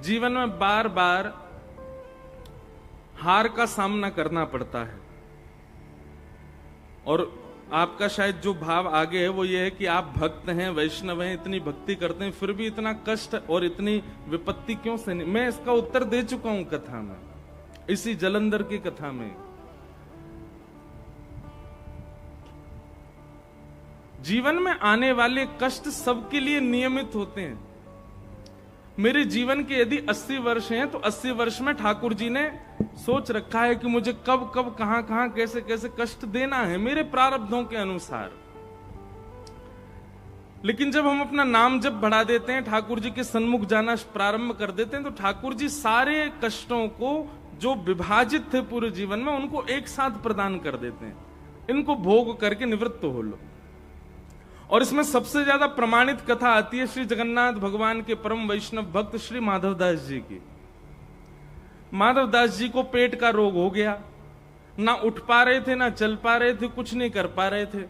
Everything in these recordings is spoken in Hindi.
जीवन में बार बार हार का सामना करना पड़ता है। और आपका शायद जो भाव आगे है वो ये है कि आप भक्त हैं, वैष्णव हैं, इतनी भक्ति करते हैं, फिर भी इतना कष्ट और इतनी विपत्ति क्यों से नहीं। मैं इसका उत्तर दे चुका हूं कथा में, इसी जलंधर की कथा में। जीवन में आने वाले कष्ट सबके लिए नियमित होते हैं। मेरे जीवन के यदि 80 वर्ष हैं तो 80 वर्ष में ठाकुर जी ने सोच रखा है कि मुझे कब कब कहां कहां कैसे कैसे कष्ट देना है, मेरे प्रारब्धों के अनुसार। लेकिन जब हम अपना नाम जब बढ़ा देते हैं, ठाकुर जी के सन्मुख जाना प्रारंभ कर देते हैं, तो ठाकुर जी सारे कष्टों को जो विभाजित थे पूरे जीवन में, उनको एक साथ प्रदान कर देते हैं। इनको भोग करके निवृत्त हो लो। और इसमें सबसे ज्यादा प्रमाणित कथा आती है श्री जगन्नाथ भगवान के परम वैष्णव भक्त श्री माधवदास जी की। माधवदास जी को पेट का रोग हो गया, ना उठ पा रहे थे, ना चल पा रहे थे, कुछ नहीं कर पा रहे थे।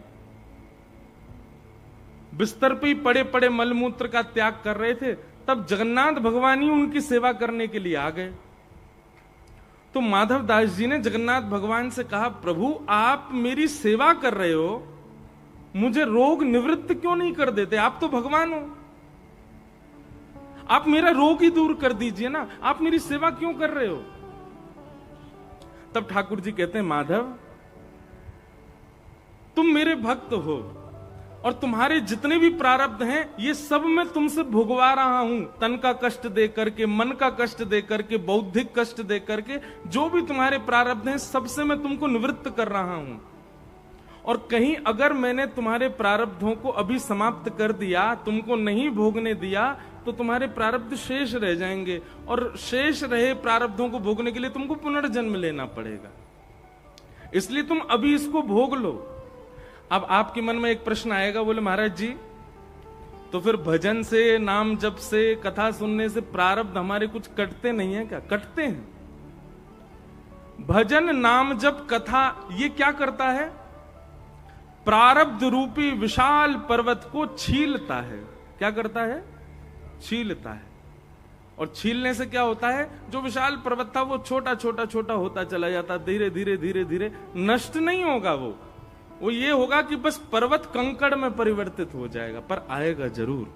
बिस्तर पे ही पड़े पड़े मलमूत्र का त्याग कर रहे थे। तब जगन्नाथ भगवान ही उनकी सेवा करने के लिए आ गए। तो माधवदास जी ने जगन्नाथ भगवान से कहा, प्रभु आप मेरी सेवा कर रहे हो, मुझे रोग निवृत्त क्यों नहीं कर देते? आप तो भगवान हो, आप मेरा रोग ही दूर कर दीजिए ना, आप मेरी सेवा क्यों कर रहे हो? तब ठाकुर जी कहते हैं, माधव तुम मेरे भक्त हो और तुम्हारे जितने भी प्रारब्ध हैं ये सब मैं तुमसे भुगवा रहा हूं। तन का कष्ट दे करके, मन का कष्ट दे करके, बौद्धिक कष्ट दे करके, जो भी तुम्हारे प्रारब्ध हैं सबसे मैं तुमको निवृत्त कर रहा हूं। और कहीं अगर मैंने तुम्हारे प्रारब्धों को अभी समाप्त कर दिया, तुमको नहीं भोगने दिया, तो तुम्हारे प्रारब्ध शेष रह जाएंगे और शेष रहे प्रारब्धों को भोगने के लिए तुमको पुनर्जन्म लेना पड़ेगा। इसलिए तुम अभी इसको भोग लो। अब आपके मन में एक प्रश्न आएगा, बोले महाराज जी तो फिर भजन से, नाम जप से, कथा सुनने से प्रारब्ध हमारे कुछ कटते नहीं है क्या? कटते हैं। भजन, नाम जप, कथा ये क्या करता है? प्रारब्ध रूपी विशाल पर्वत को छीलता है। क्या करता है? छीलता है। और छीलने से क्या होता है? जो विशाल पर्वत था वो छोटा छोटा छोटा होता चला जाता, धीरे धीरे धीरे धीरे। नष्ट नहीं होगा वो ये होगा कि बस पर्वत कंकड़ में परिवर्तित हो जाएगा, पर आएगा जरूर।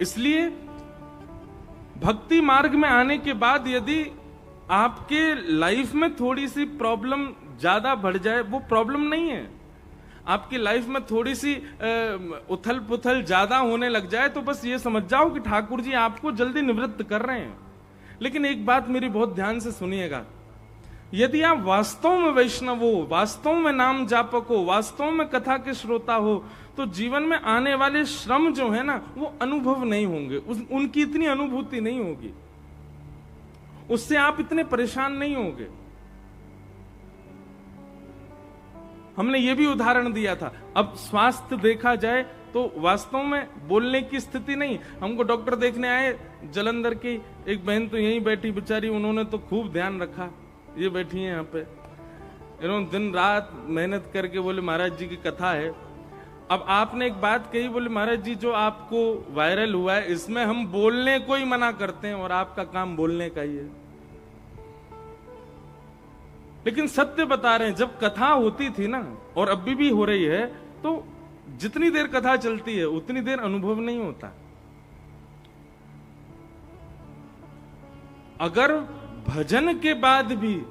इसलिए भक्ति मार्ग में आने के बाद यदि आपके लाइफ में थोड़ी सी प्रॉब्लम ज्यादा बढ़ जाए, वो प्रॉब्लम नहीं है। आपकी लाइफ में थोड़ी सी उथल पुथल ज्यादा होने लग जाए तो बस ये समझ जाओ कि ठाकुर जी आपको जल्दी निवृत्त कर रहे हैं। लेकिन एक बात मेरी बहुत ध्यान से सुनिएगा, यदि आप वास्तव में वैष्णव हो, वास्तव में नाम जापक हो, वास्तव में कथा के श्रोता हो, तो जीवन में आने वाले श्रम जो है ना वो अनुभव नहीं होंगे, उनकी इतनी अनुभूति नहीं होगी, उससे आप इतने परेशान नहीं होंगे। हमने ये भी उदाहरण दिया था। अब स्वास्थ्य देखा जाए तो वास्तव में बोलने की स्थिति नहीं। हमको डॉक्टर देखने आए जलंधर की एक बहन, तो यहीं बैठी बेचारी, उन्होंने तो खूब ध्यान रखा, ये बैठी है यहाँ पे, इन्होंने दिन रात मेहनत करके बोले महाराज जी की कथा है। अब आपने एक बात कही, बोले महाराज जी जो आपको वायरल हुआ है इसमें हम बोलने को ही मना करते हैं और आपका काम बोलने का ही है। लेकिन सत्य बता रहे हैं, जब कथा होती थी ना, और अभी भी हो रही है, तो जितनी देर कथा चलती है उतनी देर अनुभव नहीं होता। अगर भजन के बाद भी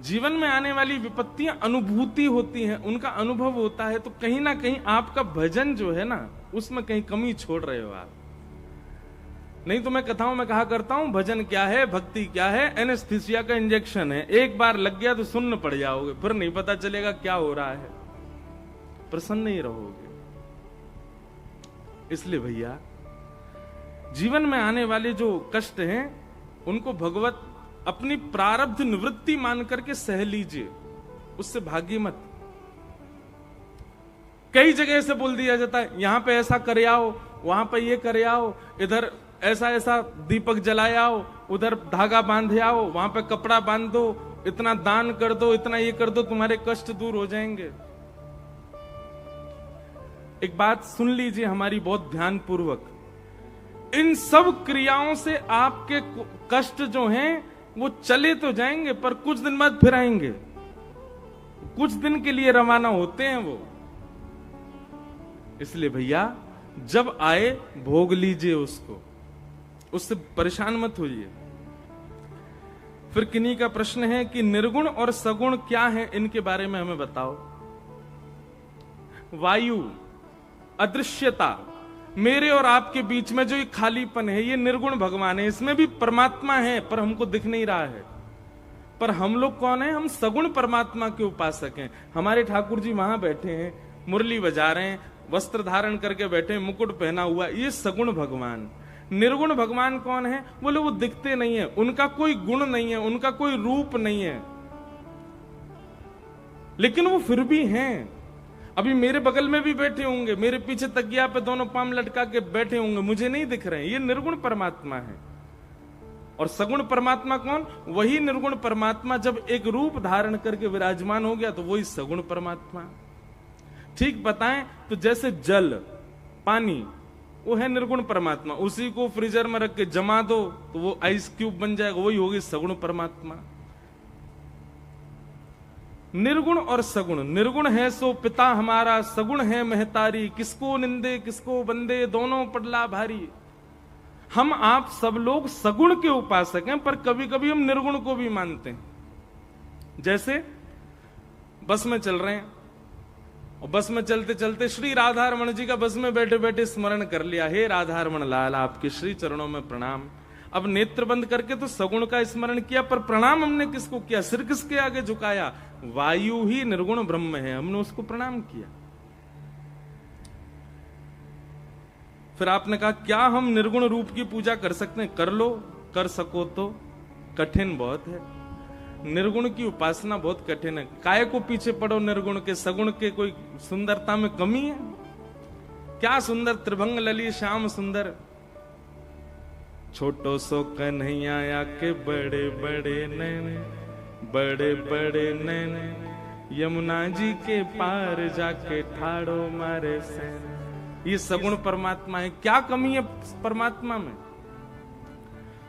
जीवन में आने वाली विपत्तियां अनुभूति होती हैं, उनका अनुभव होता है, तो कहीं ना कहीं आपका भजन जो है ना उसमें कहीं कमी छोड़ रहे हो आप। नहीं तो मैं कथाओं में कहा करता हूं, भजन क्या है, भक्ति क्या है, एनेस्थीसिया का इंजेक्शन है। एक बार लग गया तो सुन्न पड़ जाओगे, फिर नहीं पता चलेगा क्या हो रहा है, प्रसन्न ही रहोगे। इसलिए भैया जीवन में आने वाले जो कष्ट हैं उनको भगवत अपनी प्रारब्ध निवृत्ति मान करके सह लीजिए, उससे भागी मत। कई जगह से बोल दिया जाता है यहां पे ऐसा कर आओ, वहां पे ये कर आओ, इधर ऐसा ऐसा दीपक जलाए आओ, उधर धागा बांधे आओ, वहां पे कपड़ा बांध दो, इतना दान कर दो, इतना ये कर दो, तुम्हारे कष्ट दूर हो जाएंगे। एक बात सुन लीजिए हमारी बहुत ध्यान पूर्वक। इन सब क्रियाओं से आपके कष्ट जो हैं वो चले तो जाएंगे, पर कुछ दिन बाद फिर आएंगे। कुछ दिन के लिए रवाना होते हैं वो। इसलिए भैया जब आए भोग लीजिए उसको, उससे परेशान मत होइए। फिर किन्हीं का प्रश्न है कि निर्गुण और सगुण क्या है, इनके बारे में हमें बताओ। वायु, अदृश्यता, मेरे और आपके बीच में जो ये खालीपन है, ये निर्गुण भगवान है। इसमें भी परमात्मा है पर हमको दिख नहीं रहा है। पर हम लोग कौन है? हम सगुण परमात्मा के उपासक हैं। हमारे ठाकुर जी वहां बैठे हैं, मुरली बजा रहे हैं, वस्त्र धारण करके बैठे हैं, मुकुट पहना हुआ, ये सगुण भगवान। निर्गुण भगवान कौन है? बोले वो दिखते नहीं है, उनका कोई गुण नहीं है, उनका कोई रूप नहीं है, लेकिन वो फिर भी हैं। अभी मेरे बगल में भी बैठे होंगे, मेरे पीछे तकिया पे दोनों पांव लटका के बैठे होंगे, मुझे नहीं दिख रहे हैं। ये निर्गुण परमात्मा है। और सगुण परमात्मा कौन? वही निर्गुण परमात्मा जब एक रूप धारण करके विराजमान हो गया तो वही सगुण परमात्मा। ठीक बताएं तो जैसे जल, पानी, वो है निर्गुण परमात्मा। उसी को फ्रीजर में रख के जमा दो तो वो आइस क्यूब बन जाएगा, वही होगी सगुण परमात्मा। निर्गुण और सगुण, निर्गुण है सो पिता हमारा, सगुण है महतारी, किसको निंदे किसको बंदे, दोनों पडला भारी। हम आप सब लोग सगुण के उपासक हैं, पर कभी कभी हम निर्गुण को भी मानते हैं। जैसे बस में चल रहे हैं और बस में चलते चलते श्री राधारमण जी का बस में बैठे बैठे स्मरण कर लिया, हे राधारमण लाल आपके श्री चरणों में प्रणाम। अब नेत्र बंद करके तो सगुण का स्मरण किया, पर प्रणाम हमने किसको किया? सिर किसके आगे झुकाया? वायु ही निर्गुण ब्रह्म है, हमने उसको प्रणाम किया। फिर आपने कहा क्या हम निर्गुण रूप की पूजा कर सकते हैं? कर लो, कर सको तो, कठिन बहुत है। निर्गुण की उपासना बहुत कठिन है। काय को पीछे पड़ो निर्गुण के? सगुण के कोई सुंदरता में कमी है क्या? सुंदर त्रिभंग लली श्याम सुंदर, छोटो सो कन्हैया के बड़े बड़े नैन, बड़े बड़े नैन, यमुना जी के पार जाके ठाड़ो मारे सैन। ये सगुण परमात्मा है। क्या कमी है परमात्मा में?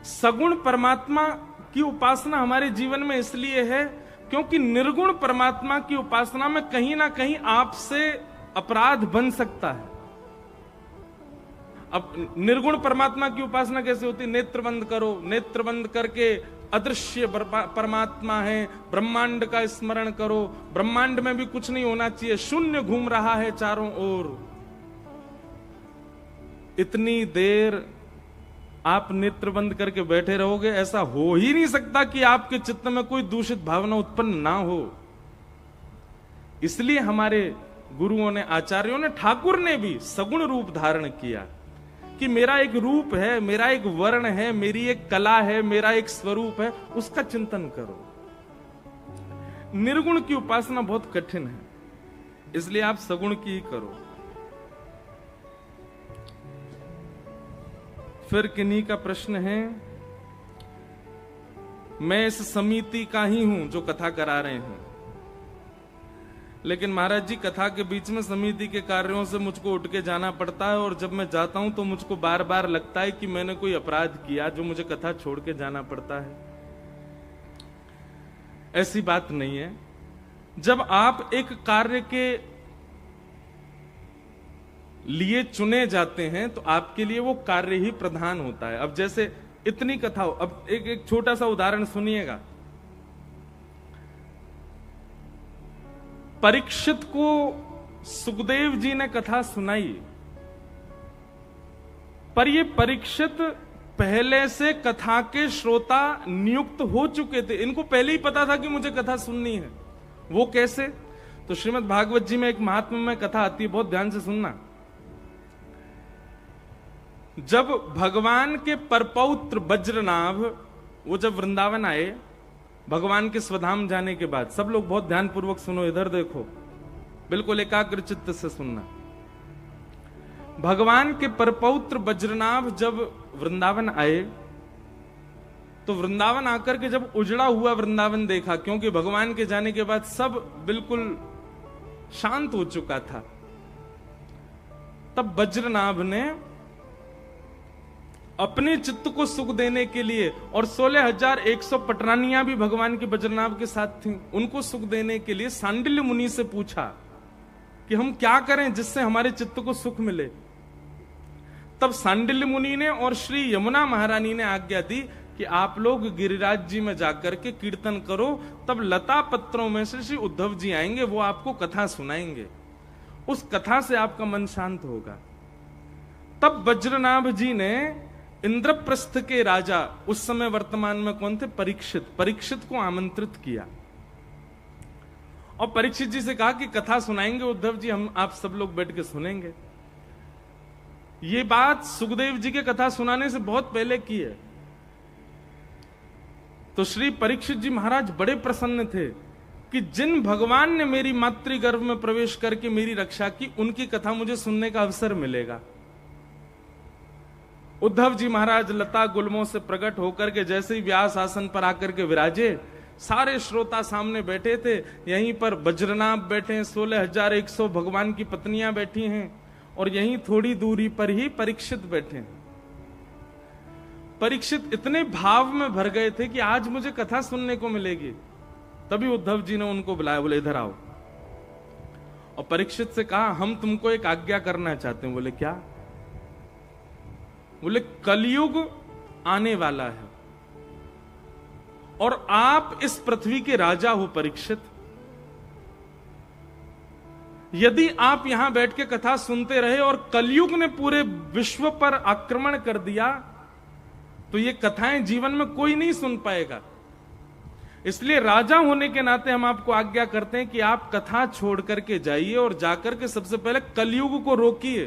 सगुण परमात्मा की उपासना हमारे जीवन में इसलिए है क्योंकि निर्गुण परमात्मा की उपासना में कहीं ना कहीं आपसे अपराध बन सकता है। अब निर्गुण परमात्मा की उपासना कैसे होती? नेत्र बंद करो, नेत्र बंद करके अदृश्य परमात्मा है, ब्रह्मांड का स्मरण करो। ब्रह्मांड में भी कुछ नहीं होना चाहिए, शून्य घूम रहा है चारों ओर। इतनी देर आप नेत्र बंद करके बैठे रहोगे, ऐसा हो ही नहीं सकता कि आपके चित्त में कोई दूषित भावना उत्पन्न ना हो। इसलिए हमारे गुरुओं ने, आचार्यों ने, ठाकुर ने भी सगुण रूप धारण किया कि मेरा एक रूप है, मेरा एक वर्ण है, मेरी एक कला है, मेरा एक स्वरूप है, उसका चिंतन करो। निर्गुण की उपासना बहुत कठिन है, इसलिए आप सगुण की ही करो। फिर किन्हीं का प्रश्न है, मैं इस समिति का ही हूं जो कथा करा रहे हैं, लेकिन महाराज जी कथा के बीच में समिति के कार्यों से मुझको उठ के जाना पड़ता है, और जब मैं जाता हूं तो मुझको बार बार लगता है कि मैंने कोई अपराध किया जो मुझे कथा छोड़ के जाना पड़ता है। ऐसी बात नहीं है। जब आप एक कार्य के लिए चुने जाते हैं तो आपके लिए वो कार्य ही प्रधान होता है। अब जैसे इतनी कथा हो, अब एक छोटा सा उदाहरण सुनिएगा। परीक्षित को सुखदेव जी ने कथा सुनाई, पर ये परीक्षित पहले से कथा के श्रोता नियुक्त हो चुके थे। इनको पहले ही पता था कि मुझे कथा सुननी है। वो कैसे? तो श्रीमद् भागवत जी में एक महात्म्य में कथा आती है, बहुत ध्यान से सुनना। जब भगवान के परपौत्र वज्रनाभ वो जब वृंदावन आए, भगवान के स्वधाम जाने के बाद, सब लोग बहुत ध्यानपूर्वक सुनो, इधर देखो, बिल्कुल एकाग्र चित्त से सुनना। भगवान के परपौत्र वज्रनाभ जब वृंदावन आए तो वृंदावन आकर के जब उजड़ा हुआ वृंदावन देखा, क्योंकि भगवान के जाने के बाद सब बिल्कुल शांत हो चुका था, तब वज्रनाभ ने अपने चित्त को सुख देने के लिए, और 16,100 पटरानियां भी भगवान के वज्रनाभ के साथ थीं, उनको सुख देने के लिए सांडिल्य मुनि से पूछा कि हम क्या करें जिससे हमारे चित्त को सुख मिले। तब सांडिल्य मुनि ने और श्री यमुना महारानी ने आज्ञा दी कि आप लोग गिरिराज जी में जाकर के कीर्तन करो, तब लता पत्रों में से श्री उद्धव जी आएंगे, वो आपको कथा सुनाएंगे, उस कथा से आपका मन शांत होगा। तब वज्रनाभ जी ने इंद्रप्रस्थ के राजा, उस समय वर्तमान में कौन थे, परीक्षित को आमंत्रित किया और परीक्षित जी से कहा कि कथा सुनाएंगे उद्धव जी, हम आप सब लोग बैठ के सुनेंगे। ये बात सुखदेव जी के कथा सुनाने से बहुत पहले की है। तो श्री परीक्षित जी महाराज बड़े प्रसन्न थे कि जिन भगवान ने मेरी मातृगर्भ में प्रवेश करके मेरी रक्षा की, उनकी कथा मुझे सुनने का अवसर मिलेगा। उद्धव जी महाराज लता गुल्मों से प्रकट होकर के जैसे ही व्यास आसन पर आकर के विराजे, सारे श्रोता सामने बैठे थे। यहीं पर वज्रनाभ बैठे हैं, 16,100 भगवान की पत्नियां बैठी हैं, और यहीं थोड़ी दूरी पर ही परीक्षित बैठे हैं। परीक्षित इतने भाव में भर गए थे कि आज मुझे कथा सुनने को मिलेगी। तभी उद्धव जी ने उनको बुलाया, बोले इधर आओ। और परीक्षित से कहा, हम तुमको एक आज्ञा करना चाहते हैं। बोले क्या? बोले कलयुग आने वाला है और आप इस पृथ्वी के राजा हो परीक्षित। यदि आप यहां बैठ के कथा सुनते रहे और कलयुग ने पूरे विश्व पर आक्रमण कर दिया, तो ये कथाएं जीवन में कोई नहीं सुन पाएगा। इसलिए राजा होने के नाते हम आपको आज्ञा करते हैं कि आप कथा छोड़ करके जाइए और जाकर के सबसे पहले कलयुग को रोकिए,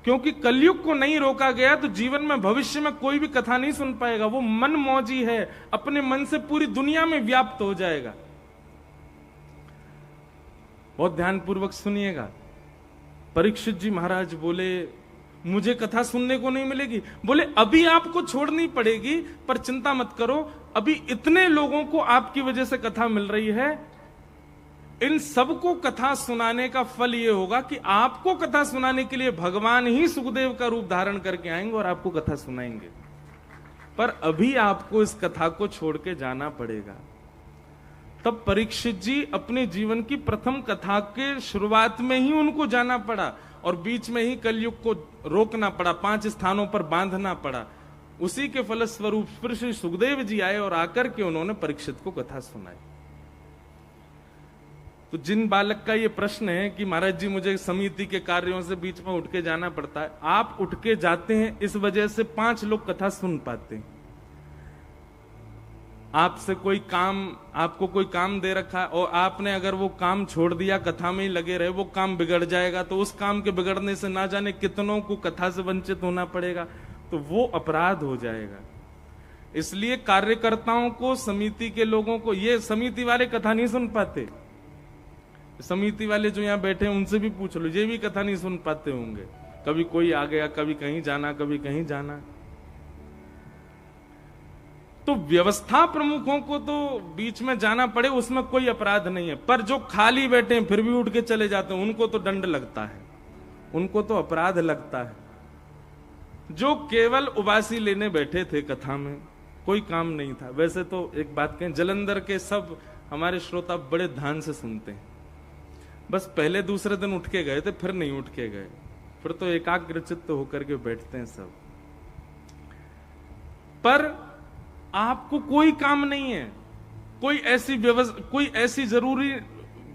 क्योंकि कलयुग को नहीं रोका गया तो जीवन में भविष्य में कोई भी कथा नहीं सुन पाएगा। वो मन मौजी है, अपने मन से पूरी दुनिया में व्याप्त हो जाएगा। बहुत ध्यानपूर्वक सुनिएगा। परीक्षित जी महाराज बोले, मुझे कथा सुनने को नहीं मिलेगी। बोले अभी आपको छोड़नी पड़ेगी, पर चिंता मत करो, अभी इतने लोगों को आपकी वजह से कथा मिल रही है, इन सबको कथा सुनाने का फल यह होगा कि आपको कथा सुनाने के लिए भगवान ही सुखदेव का रूप धारण करके आएंगे और आपको कथा सुनाएंगे। पर अभी आपको इस कथा को छोड़ के जाना पड़ेगा। तब परीक्षित जी अपने जीवन की प्रथम कथा के शुरुआत में ही उनको जाना पड़ा और बीच में ही कलयुग को रोकना पड़ा, 5 स्थानों पर बांधना पड़ा। उसी के फलस्वरूप फिर श्री सुखदेव जी आए और आकर के उन्होंने परीक्षित को कथा सुनाई। तो जिन बालक का ये प्रश्न है कि महाराज जी मुझे समिति के कार्यों से बीच में उठ के जाना पड़ता है, आप उठ के जाते हैं, इस वजह से 5 लोग कथा सुन पाते हैं। आपसे कोई काम, आपको कोई काम दे रखा है और आपने अगर वो काम छोड़ दिया, कथा में ही लगे रहे, वो काम बिगड़ जाएगा, तो उस काम के बिगड़ने से ना जाने कितनों को कथा से वंचित होना पड़ेगा, तो वो अपराध हो जाएगा। इसलिए कार्यकर्ताओं को, समिति के लोगों को, ये समिति वाले कथा नहीं सुन पाते, समिति वाले जो यहां बैठे हैं उनसे भी पूछ लो, ये भी कथा नहीं सुन पाते होंगे। कभी कोई आ गया, कभी कहीं जाना, कभी कहीं जाना। तो व्यवस्था प्रमुखों को तो बीच में जाना पड़े उसमें कोई अपराध नहीं है, पर जो खाली बैठे हैं फिर भी उठ के चले जाते हैं, उनको तो दंड लगता है, उनको तो अपराध लगता है। जो केवल उबासी लेने बैठे थे, कथा में कोई काम नहीं था। वैसे तो एक बात कहें, जलंधर के सब हमारे श्रोता बड़े ध्यान से सुनते हैं, बस पहले दूसरे दिन उठ के गए थे, फिर नहीं उठ के गए, फिर तो एकाग्रचित्त होकर के बैठते हैं सब। पर आपको कोई काम नहीं है, कोई ऐसी जरूरी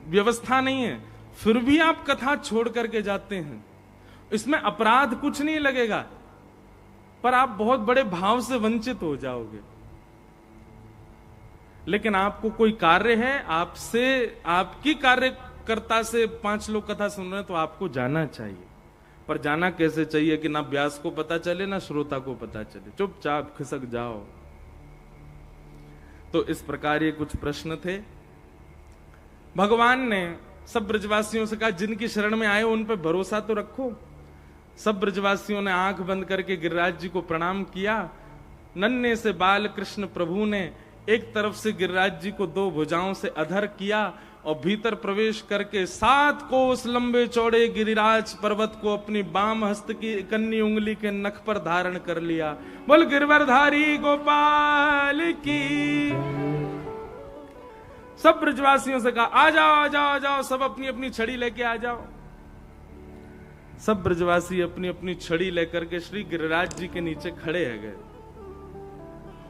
व्यवस्था नहीं है, फिर भी आप कथा छोड़ करके जाते हैं, इसमें अपराध कुछ नहीं लगेगा, पर आप बहुत बड़े भाव से वंचित हो जाओगे। लेकिन आपको कोई कार्य है, आपसे, आपकी कार्यकर्ता से 5 लोग कथा सुन रहे हैं, तो आपको जाना चाहिए। पर जाना कैसे चाहिए कि ना व्यास को पता चले ना श्रोता को पता चले, चुपचाप खिसक जाओ। तो इस प्रकार ये कुछ प्रश्न थे। भगवान ने सब ब्रजवासियों से कहा, जिनकी शरण में आए उन पर भरोसा तो रखो। सब ब्रजवासियों ने आंख बंद करके गिरिराज जी को प्रणाम किया। नन्हे से बाल कृष्ण प्रभु ने एक तरफ से गिरिराज जी को 2 भुजाओं से अधर किया और भीतर प्रवेश करके 7 कोस लंबे चौड़े गिरिराज पर्वत को अपनी बाम हस्त की कन्नी उंगली के नख पर धारण कर लिया। बोल गिरवरधारी गोपाल की। सब ब्रजवासियों से कहा आ जाओ आ जाओ आ जाओ, सब अपनी अपनी छड़ी लेके आ जाओ। सब ब्रजवासी अपनी अपनी छड़ी लेकर के श्री गिरिराज जी के नीचे खड़े है गए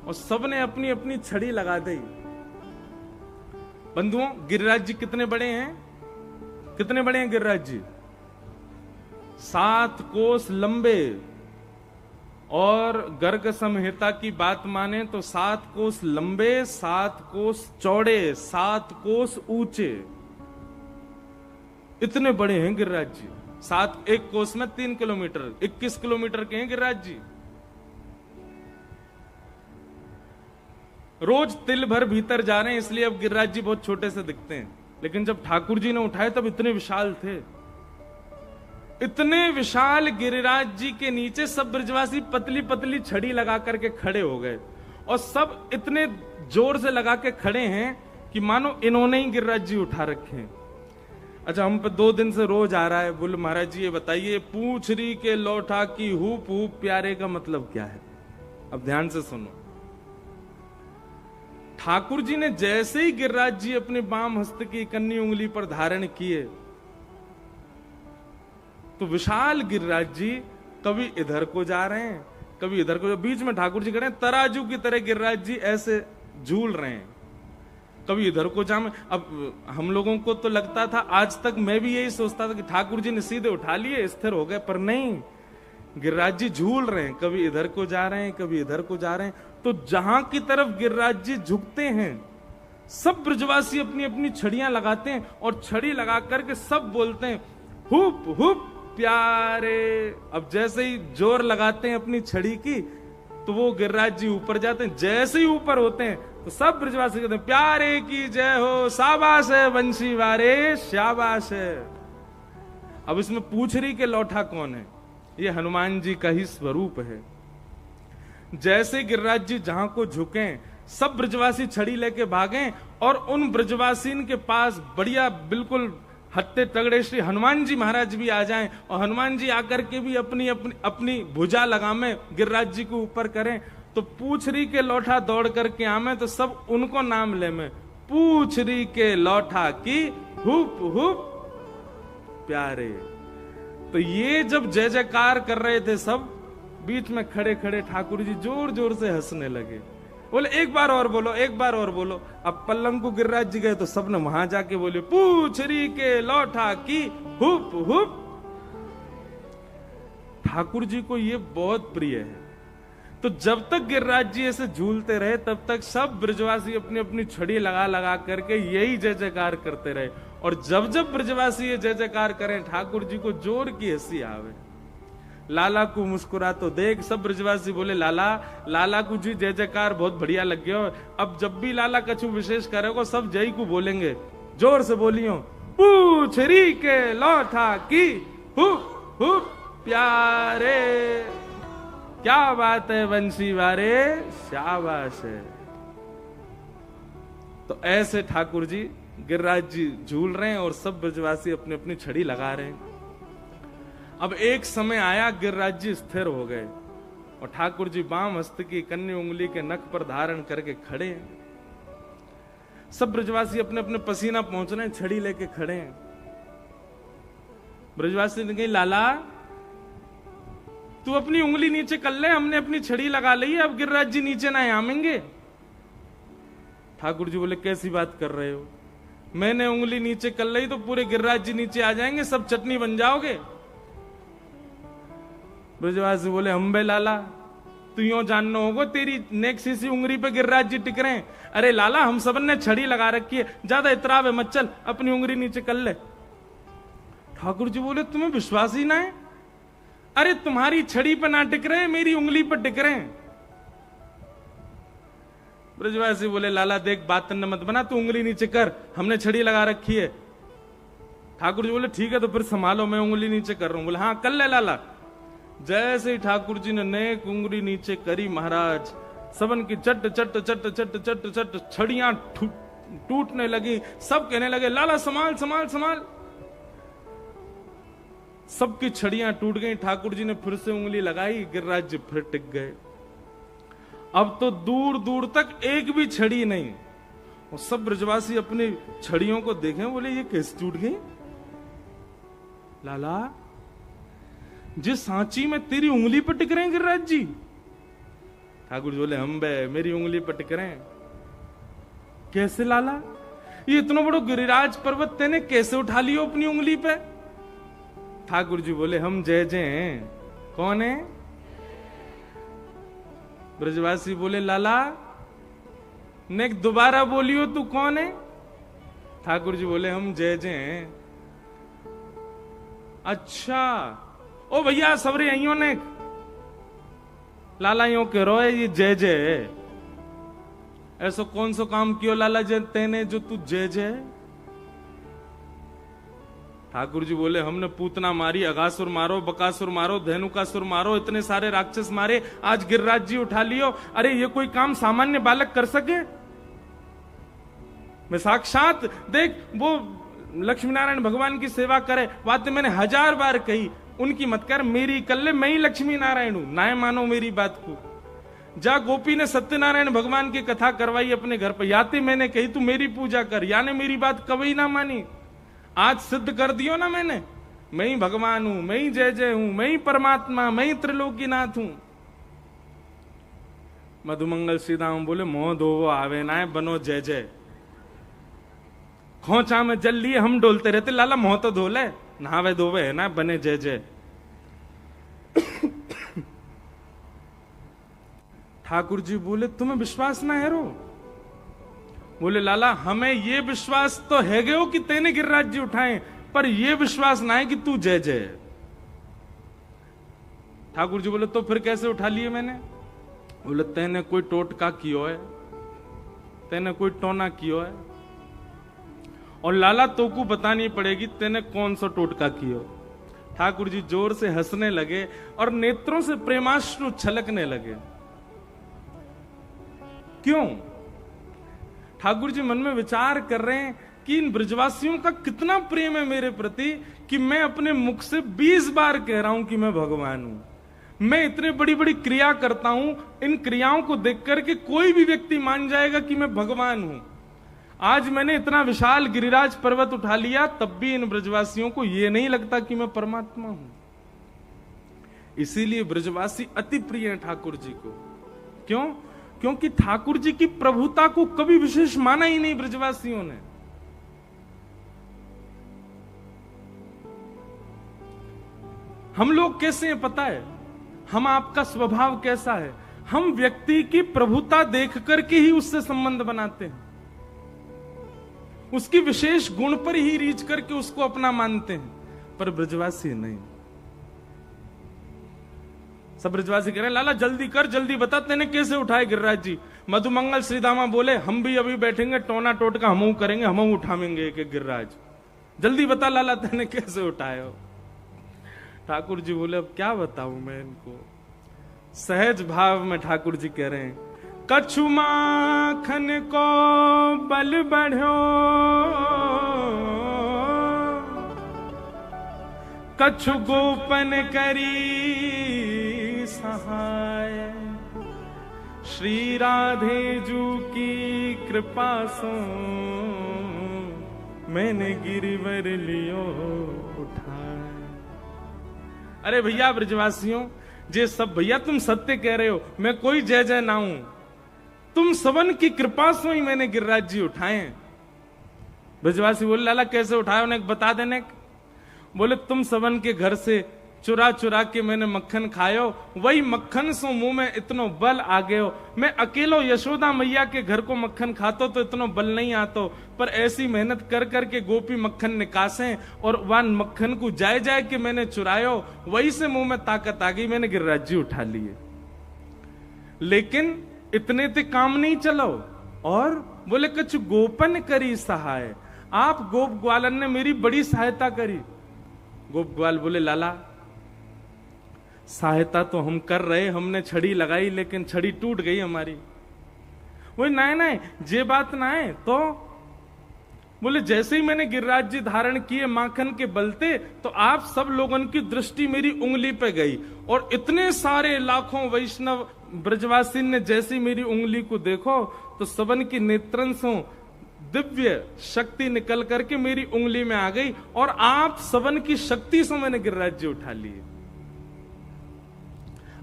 और सबने अपनी अपनी छड़ी लगा दी। बंधुओं, गिरिराज जी कितने बड़े हैं? कितने बड़े हैं गिरिराज जी? 7 कोस लंबे, और गर्ग संहिता की बात माने तो 7 कोस लंबे, 7 कोस चौड़े, 7 कोस ऊंचे, इतने बड़े हैं गिरिराज जी। 7 एक कोस में 3 किलोमीटर, 21 किलोमीटर के हैं गिरिराज जी। रोज तिल भर भीतर जा रहे हैं, इसलिए अब गिरिराज जी बहुत छोटे से दिखते हैं, लेकिन जब ठाकुर जी ने उठाए तब इतने विशाल थे। इतने विशाल गिरिराज जी के नीचे सब ब्रजवासी पतली पतली छड़ी लगा करके खड़े हो गए, और सब इतने जोर से लगा के खड़े हैं कि मानो इन्होंने ही गिरिराज जी उठा रखे हैं। अच्छा, हम पे 2 दिन से रोज आ रहा है, बोले महाराज जी ये बताइए पूंछरी के लौठा की हुप हुप प्यारे का मतलब क्या है? अब ध्यान से सुनो। ठाकुर जी ने जैसे ही गिरिराज जी अपने बाम हस्त की कन्नी उंगली पर धारण किए, तो विशाल गिरिराज जी कभी इधर को जा रहे हैं, कभी इधर को, बीच में ठाकुर जी खड़े हैं, तराजू की तरह गिरिराज जी ऐसे झूल रहे हैं, कभी इधर को जाम। अब हम लोगों को तो लगता था, आज तक मैं भी यही सोचता था कि ठाकुर जी ने सीधे उठा लिए, स्थिर हो गए, पर नहीं, गिरिराज जी झूल रहे हैं, कभी इधर को जा रहे हैं, कभी इधर को जा रहे हैं। तो जहां की तरफ गिरिराज जी झुकते हैं, सब ब्रजवासी अपनी अपनी छड़ियां लगाते हैं, और छड़ी लगा करके सब बोलते हैं हुप हुप प्यारे। अब जैसे ही जोर लगाते हैं अपनी छड़ी की, तो वो गिरिराज जी ऊपर जाते हैं। जैसे ही ऊपर होते हैं तो सब ब्रजवासी कहते हैं प्यारे की जय हो, शाबाश है बंशी वारे, शाबाश है। अब इसमें पूछरी के लौठा कौन है? ये हनुमान जी का ही स्वरूप है। जैसे गिरिराज जी जहां को झुके, सब ब्रजवासी छड़ी लेके भागे, और उन ब्रजवासीन के पास बढ़िया बिल्कुल हत्ते तगड़े श्री हनुमान जी महाराज भी आ जाएं, और हनुमान जी आकर के भी अपनी अपनी अपनी भुजा लगामे गिरिराज जी को ऊपर करें, तो पूछरी के लौठा दौड़ करके आमे, तो सब उनको नाम ले में पूछरी के लौठा की हुप हुप प्यारे। तो ये जब जय जयकार कर रहे थे सब, बीच में खड़े खड़े ठाकुर जी जोर जोर से हंसने लगे, बोले एक बार और बोलो, एक बार और बोलो। अब पल्लंग को गिरिराज जी गए तो सबने वहां जाके बोले पूछरी के लौठा की हुप हुप। ठाकुर जी को ये बहुत प्रिय है। तो जब तक गिरिराज जी ऐसे झूलते रहे, तब तक सब ब्रजवासी अपनी अपनी छड़ी लगा लगा करके यही जय जयकार करते रहे, और जब जब ब्रजवासी ये जय जयकार करें, ठाकुर जी को जोर की हंसी आवे। लाला को मुस्कुरा तो देख, सब ब्रजवासी बोले लाला को जी जय जयकार बहुत बढ़िया लग गया। अब जब भी लाला कछु विशेष करेगा, सब जय को बोलेंगे, जोर से बोलियो पूछरी के लौठा की हुप हुप प्यारे। क्या बात है बंसी वारे, शाबाश है। तो ऐसे ठाकुर जी गिरिराज जी झूल रहे हैं, और सब ब्रजवासी अपनी अपनी छड़ी लगा रहे हैं। अब एक समय आया, गिरिराज जी स्थिर हो गए, और ठाकुर जी बाम हस्त की कन्नी उंगली के नख पर धारण करके खड़े हैं। सब ब्रजवासी अपने अपने पसीना पहुंच रहे हैं, छड़ी लेके खड़े हैं। ब्रजवासी ने कही लाला तू अपनी उंगली नीचे कर ले, हमने अपनी छड़ी लगा ली है, अब गिरिराज जी नीचे ना आमेंगे। ठाकुर जी बोले कैसी बात कर रहे हो, मैंने उंगली नीचे कर ली तो पूरे गिरिराज जी नीचे आ जाएंगे, सब चटनी बन जाओगे। ब्रजवासी बोले हम बे लाला तू यूं जानना होगा, तेरी नेक सी उंगली पे गिरिराज जी टिक रहे हैं। अरे लाला हम सबन ने छड़ी लगा रखी है, ज्यादा इतराव है मत, चल अपनी उंगली नीचे कर ले। ठाकुर जी बोले तुम्हें विश्वास ही ना है, अरे तुम्हारी छड़ी पर ना टिक रहे, मेरी उंगली पर टिक रहे हैं। ब्रजवासी बोले लाला देख बात न मत बना, तू उंगली नीचे कर, हमने छड़ी लगा रखी है। ठाकुर जी बोले ठीक है तो फिर संभालो, मैं उंगली नीचे कर रहा हूं। बोले हाँ कर ले लाला। जैसे ही ठाकुर जी ने नेक उंगली नीचे करी, महाराज सबन की चट चट चट चट चट चट छड़ियां टूटने लगी। सब कहने लगे लाला संभाल संभाल संभाल। सबकी छड़ियां टूट गई। ठाकुर जी ने फिर से उंगली लगाई, गिरिराज जी फिर टिक गए। अब तो दूर दूर तक एक भी छड़ी नहीं। और सब ब्रजवासी अपनी छड़ियों को देखें, बोले ये कैसे टूट गई? लाला जिस सांची में तेरी उंगली पर टिक रहे हैं गिरिराज जी। ठाकुर जी बोले हम बे मेरी उंगली पर टिक रहे हैं। कैसे लाला? ये इतना बड़ा गिरिराज पर्वत तेने कैसे उठा लियो अपनी उंगली पे? ठाकुर जी बोले हम जय जय हैं। कौन है? ब्रजवासी बोले लाला ने दोबारा बोलियो तू कौन है? ठाकुर जी बोले हम जय जय हैं। अच्छा ओ भैया सबरे आइयो ने लाला यो कह रो है ये जय जय। ऐसा कौन सा काम कियो लाला जय तेने जो तू जय जय? ठाकुर जी बोले हमने पूतना मारी, अगासुर मारो, बकासुर मारो, धेनुकासुर मारो, इतने सारे राक्षस मारे, आज गिरिराज जी उठा लियो। अरे ये कोई काम सामान्य बालक कर सके? मैं साक्षात देख वो लक्ष्मी नारायण भगवान की सेवा करे, बातें मैंने 1000 बार कही, उनकी मत कर, मेरी कर ले, मैं ही लक्ष्मी नारायण हूं, ना मानो मेरी बात को। जा गोपी ने सत्यनारायण भगवान की कथा करवाई अपने घर पर, याते मैंने कही तू मेरी पूजा कर, याने मेरी बात कभी ना मानी। आज सिद्ध कर दियो ना मैंने, मैं ही भगवान हूं, मैं ही जय जय हूं, मैं ही परमात्मा, मैं ही त्रिलोकीनाथ हूं। मधुमंगल श्रीराम बोले मोह धोवो आवे ना है, बनो जय जय। खोचा में जल लिए हम डोलते रहते, लाला मोह तो धोले, नहावे धोवे है ना, बने जय जय। ठाकुर जी बोले तुम्हें विश्वास ना है रो? बोले लाला हमें ये विश्वास तो है गयो कि तेने गिरिराज जी उठाए, पर ये विश्वास ना है कि तू जय जय। ठाकुर जी बोले तो फिर कैसे उठा लिए मैंने? बोले तेने कोई टोटका कियो है, तेने कोई टोना कियो है, और लाला तो को बतानी पड़ेगी तेने कौन सा टोटका कियो। ठाकुर जी जोर से हंसने लगे और नेत्रों से प्रेमाश्रु छलकने लगे। क्यों? ठाकुर जी मन में विचार कर रहे हैं कि इन ब्रजवासियों का कितना प्रेम है मेरे प्रति कि मैं अपने मुख से 20 बार कह रहा हूं कि मैं भगवान हूं। मैं इतने बड़ी बड़ी क्रिया करता हूं, इन क्रियाओं को देख करके कोई भी व्यक्ति मान जाएगा कि मैं भगवान हूं। आज मैंने इतना विशाल गिरिराज पर्वत उठा लिया, तब भी इन ब्रजवासियों को यह नहीं लगता कि मैं परमात्मा हूं। इसीलिए ब्रजवासी अति प्रिय हैं ठाकुर जी को। क्यों? क्योंकि ठाकुर जी की प्रभुता को कभी विशेष माना ही नहीं ब्रजवासियों ने। हम लोग कैसे हैं पता है? हम आपका स्वभाव कैसा है? हम व्यक्ति की प्रभुता देख करके ही उससे संबंध बनाते हैं, उसकी विशेष गुण पर ही रीच करके उसको अपना मानते हैं, पर ब्रजवासी नहीं। सब ब्रजवासी कह रहे हैं लाला जल्दी कर, जल्दी बता तेने कैसे उठाए गिरिराज जी। मधुमंगल श्रीदामा बोले हम भी अभी बैठेंगे, टोना टोटका हम करेंगे, हम उठावेंगे एक एक गिरिराज। जल्दी बता लाला तेने कैसे उठाए हो। ठाकुर जी बोले अब क्या बताऊं मैं इनको। सहज भाव में ठाकुर जी कह रहे हैं कछु माखन को बल बढ़ो, कछु गोपन करी सहाय, श्री राधे जू की कृपा सो मैंने गिरिवर लियो उठाए। अरे भैया ब्रजवासियों, जे सब भैया तुम सत्य कह रहे हो, मैं कोई जय जय ना हूं, तुम सबन की कृपा से ही मैंने गिरिराज जी उठाए। ब्रजवासी बोले लाला कैसे उठाए, उन्हें बता देने। बोले तुम सबन के घर से चुरा चुरा के मैंने मक्खन खायो, वही मक्खन सो मुंह में इतनो बल आ गयो। मैं अकेलो यशोदा मैया के घर को मक्खन खातो तो इतनो बल नहीं आतो, पर ऐसी मेहनत कर करके गोपी मक्खन निकासे और वन मक्खन को जाए जाए के मैंने चुरायो, वही से मुंह में ताकत आ गई, मैंने गिरिराज जी उठा लिए। लेकिन इतने ते काम नहीं चलो, और बोले कुछ गोपन करी सहाय, आप गोप ग्वालन ने मेरी बड़ी सहायता करी। गोप ग्वाल बोले लाला सहायता तो हम कर रहे, हमने छड़ी लगाई लेकिन छड़ी टूट गई हमारी। वो ना जे बात ना है तो बोले जैसे ही मैंने गिरिराज जी धारण किए माखन के बलते, तो आप सब लोगों की दृष्टि मेरी उंगली पे गई, और इतने सारे लाखों वैष्णव ब्रजवासी ने जैसे मेरी उंगली को देखो, तो सबन की नेत्रन से दिव्य शक्ति निकल करके मेरी उंगली में आ गई, और आप सबन की शक्ति से मैंने गिरिराज जी उठा लिए।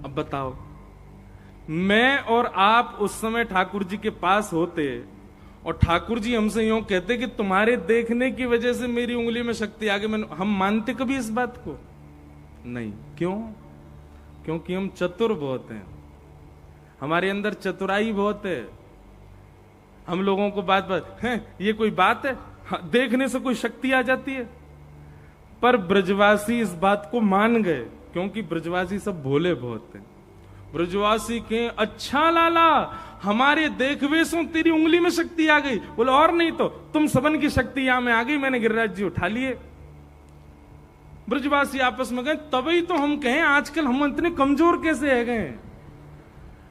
अब बताओ, मैं और आप उस समय ठाकुर जी के पास होते, और ठाकुर जी हमसे यूं कहते कि तुम्हारे देखने की वजह से मेरी उंगली में शक्ति आ गई, हम मानते कभी इस बात को? नहीं। क्यों? क्योंकि हम चतुर बहुत हैं, हमारे अंदर चतुराई बहुत है। हम लोगों को बात है, ये कोई बात है? देखने से कोई शक्ति आ जाती है? पर ब्रजवासी इस बात को मान गए, क्योंकि ब्रजवासी सब भोले बहुत हैं। ब्रजवासी के अच्छा लाला, हमारे देखवे से तेरी उंगली में शक्ति आ गई। बोले और नहीं तो तुम सबन की शक्ति यहां में आ गई, मैंने गिरिराज जी उठा लिए। ब्रजवासी आपस में गए, तभी तो हम कहें आजकल हम इतने कमजोर कैसे है गए।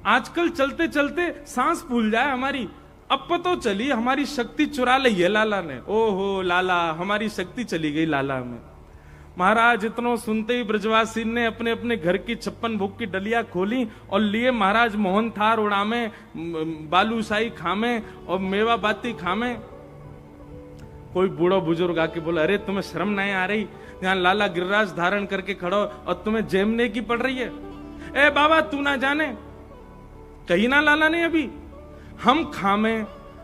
आजकल चलते चलते सांस फूल जाए हमारी, अब पता चली हमारी शक्ति चुरा ली है लाला ने। ओहो लाला, हमारी शक्ति चली गई लाला में। महाराज इतनो सुनते ही ब्रजवासी ने अपने अपने घर की 56 भोग की डलिया खोली और लिए महाराज मोहन थार उड़ामे, बालूशाही खामे और मेवा बाती खामे। कोई बूढ़ा बुजुर्ग आके बोला, अरे तुम्हें शर्म नहीं आ रही? यहाँ लाला गिरिराज धारण करके खड़ो और तुम्हें जेमने की पड़ रही है। ए बाबा तू ना जाने, कही ना लाला ने अभी हम खामे,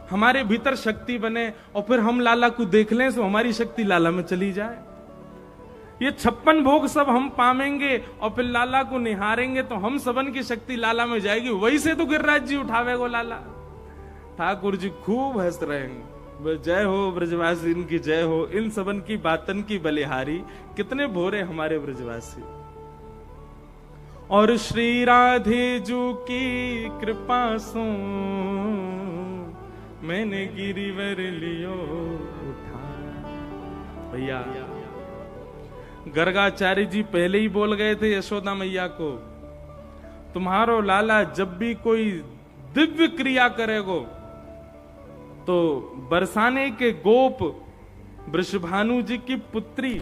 हमारे भीतर शक्ति बने, और फिर हम लाला को देख लें तो हमारी शक्ति लाला में चली जाए। ये 56 भोग सब हम पावेंगे और फिर लाला को निहारेंगे तो हम सबन की शक्ति लाला में जाएगी। वही से तो गिरिराज जी उठावेगो लाला। ठाकुर जी खूब हंस रहे हैं। जय हो ब्रजवासी, इनकी जय हो, इन सबन की बातन की बलिहारी। कितने भोरे हमारे ब्रजवासी। और श्री राधे जू की कृपा सो मैंने गिरिवर लियो उठा। भैया गर्गाचार्य जी पहले ही बोल गए थे यशोदा मैया को, तुम्हारो लाला जब भी कोई दिव्य क्रिया करेगो तो बरसाने के गोप वृषभानु जी की पुत्री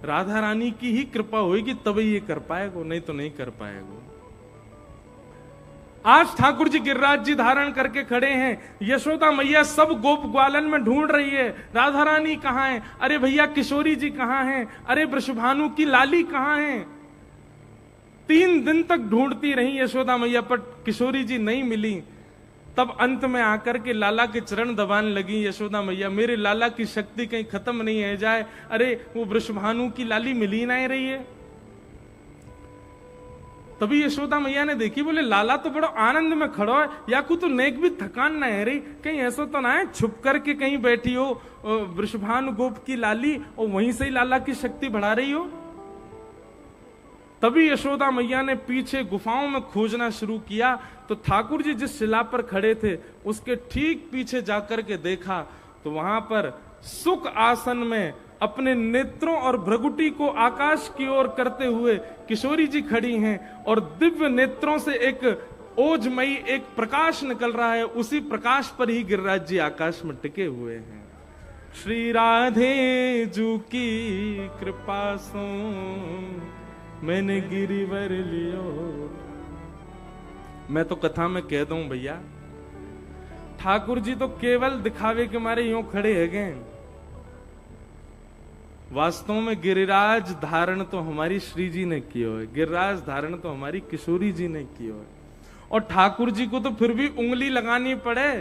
राधा रानी की ही कृपा होगी, तभी ये कर पाएगो, नहीं तो नहीं कर पाएगो। आज ठाकुर जी गिरिराज जी धारण करके खड़े हैं, यशोदा मैया सब गोप ग्वालन में ढूंढ रही है, राधा रानी कहां है? अरे भैया किशोरी जी कहां हैं? अरे वृषभानु की लाली कहां है? 3 दिन तक ढूंढती रही यशोदा मैया, पर किशोरी जी नहीं मिली। तब अंत में आकर के लाला के चरण दबाने लगी यशोदा मैया, मेरे लाला की शक्ति कहीं खत्म नहीं है जाए। अरे वो वृषभानु की लाली मिली नहीं रही है। तभी यशोदा मैया ने देखी, बोले लाला तो बड़ा आनंद में खड़ो है, या को तो नेक भी थकान ना है रही, कहीं ऐसा तो ना है छुप करके कहीं बैठी हो वृषभानु गोप की लाली और वहीं से ही लाला की शक्ति बढ़ा रही हो। तभी यशोदा मैया ने पीछे गुफाओं में खोजना शुरू किया, तो ठाकुर जी जिस शिला पर खड़े थे उसके ठीक पीछे जाकर के देखा, तो वहां पर सुख आसन में अपने नेत्रों और भ्रगुटी को आकाश की ओर करते हुए किशोरी जी खड़ी हैं, और दिव्य नेत्रों से एक ओजमयी एक प्रकाश निकल रहा है। उसी प्रकाश पर ही गिरिराज जी आकाश में टिके हुए हैं। श्री राधे जू की कृपा सो मैंने गिरिवर लियो। मैं तो कथा में कह दूं भैया, ठाकुर जी तो केवल दिखावे के मारे यूं खड़े है गए, वास्तव में गिरिराज धारण तो हमारी श्री जी ने किया है, गिरिराज धारण तो हमारी किशोरी जी ने किया है। और ठाकुर जी को तो फिर भी उंगली लगानी पड़े,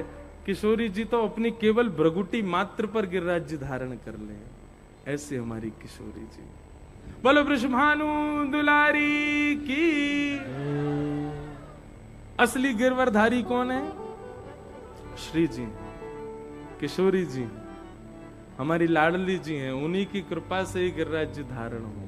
किशोरी जी तो अपनी केवल भ्रगुटी मात्र पर गिरिराज जी धारण कर ले। ऐसे हमारी किशोरी जी। बोलो वृषभानु दुलारी की। असली गिरवरधारी कौन है? श्री जी, किशोरी जी हमारी लाडली जी हैं, उन्हीं की कृपा से ही गिरिराज जी धारण हो।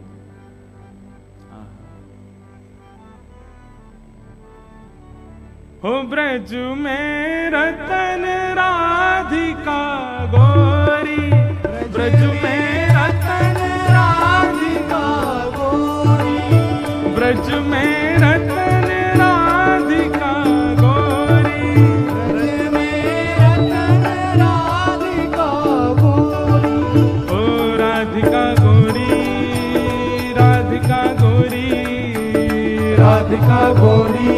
हो ब्रज में रतन राधिका गोरी, ब्रज में रतन राधिका गोरी, ब्रज में रतन राधिका गोरी, ब्रज में रतन राधिका राधिका गोरी,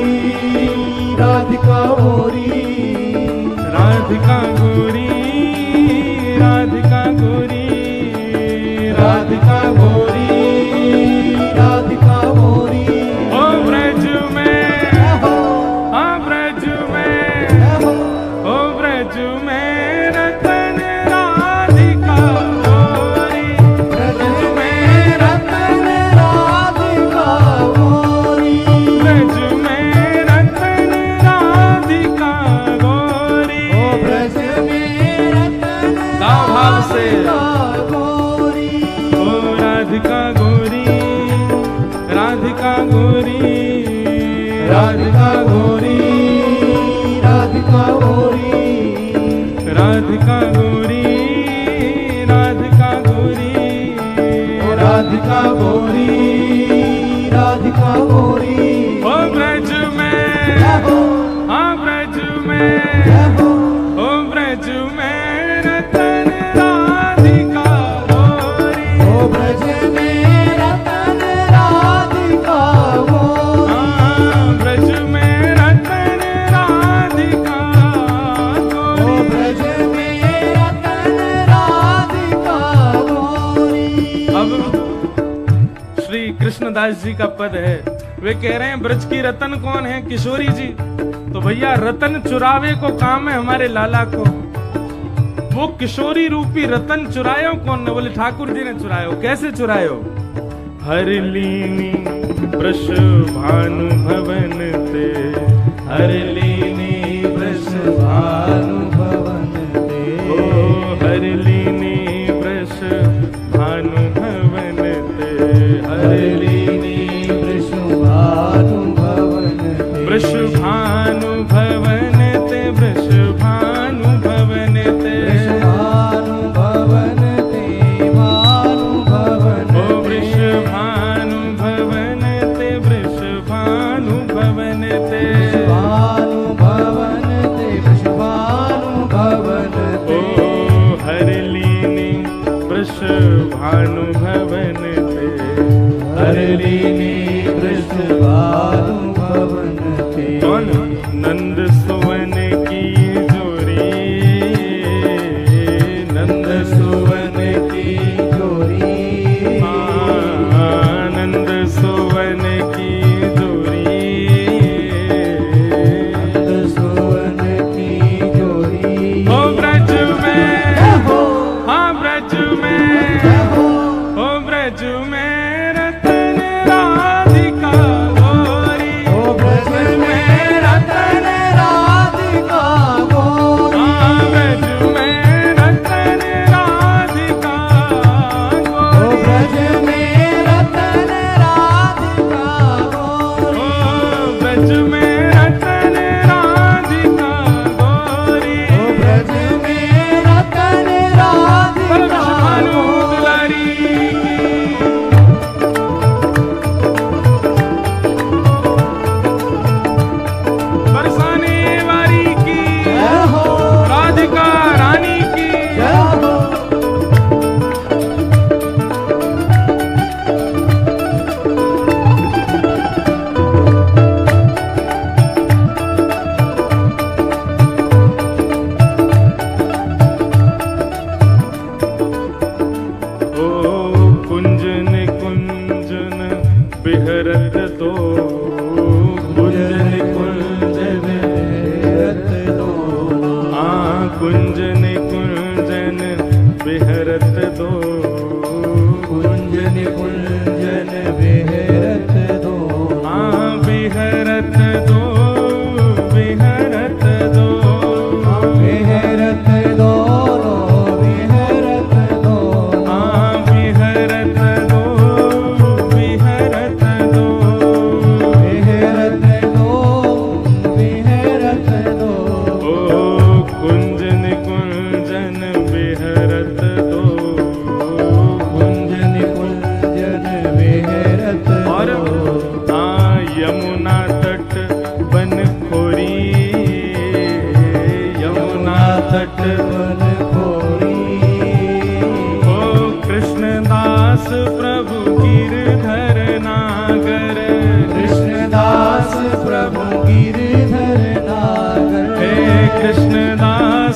राधिका गोरी, राधिका गोरी, राधिका गोरी, राधिका गोरी, राधिका गोरी। ओ ब्रज में, हाँ ब्रज में, ओ ब्रज में रतन राधिका गोरी, ब्रज में रतन राधिका गोरी, ब्रज में रतन राधिका गोरी। ओ ब्रज में रतन गाँव भाव से राधिका गोरी, ओ राधिका गोरी, राधिका गोरी, राधिका गोरी, राधिका गोरी, राधिका गोरी, राधिका गोरी, ओ राधिका गोरी, राधिका गोरी। ओ ब्रज में, हाँ ब्रज में, ओ ब्रज में रतन राधिका गोरी, ओ ब्रज में रतन राधिका गोरी, हाँ ब्रज में रतन राधिका ओ गोरी। ब्रज में रतन राधिका गोरी। अब श्री कृष्णदास जी का पद है, वे कह रहे हैं ब्रज की रतन कौन है? किशोरी जी। तो भैया रतन चुरावे को काम है हमारे लाला को। वो किशोरी रूपी रतन चुरायो कौन ने? बोले ठाकुर जी ने चुरायो। कैसे चुरायो? हर लीनी वृष भानु भवन ते, हर लीनी वृष भानु भवन ते, ओ हर लीनी वृष भानु भवन ते, हर लीनी वृषभानु भवन ते, वृष भानु भवन ते, वृष भानु भवन ते, वृषभानु भवन ते, भानु भवन ओ ते, वृष भानु भवन ते, वृष भानु भवन ते, वृषभानु भवन ते, वृषभानु भवन ते, ओ हर लीनी वृष भानु भवन ते, हर लीनी वृषभानु भवन ते। कौन? नंद सुवन की जोरी, नंद सुवन की जोरी, आनंद सुवन की जोरी, सुवन की जोरी। ओ ब्रज में, हाँ ब्रज में, ओ ब्रज में रतन राधिका गोरी,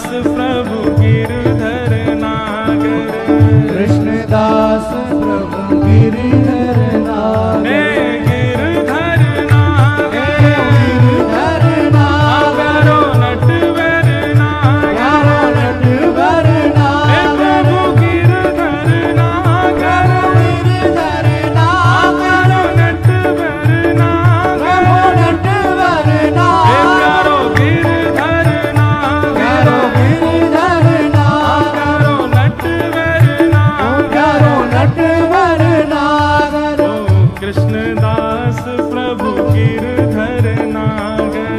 कृष्णदास प्रभु गिरधर नागर, कृष्णदास प्रभु गिरधर नागर, हे गिरधर नागर, गिरधर नागर, नागरो नटवर नागर, नटवर हे नागर, प्रभु गिरधर नागर, गिरधर नागर, नागरो नटवर नागर, नटवर हे नागर, प्यारो गिरधर नागर, गिरधर नागर, नागरो नटवर नागर, नटवर नागर, ओ कृष्णदास प्रभु गिरधर नागर,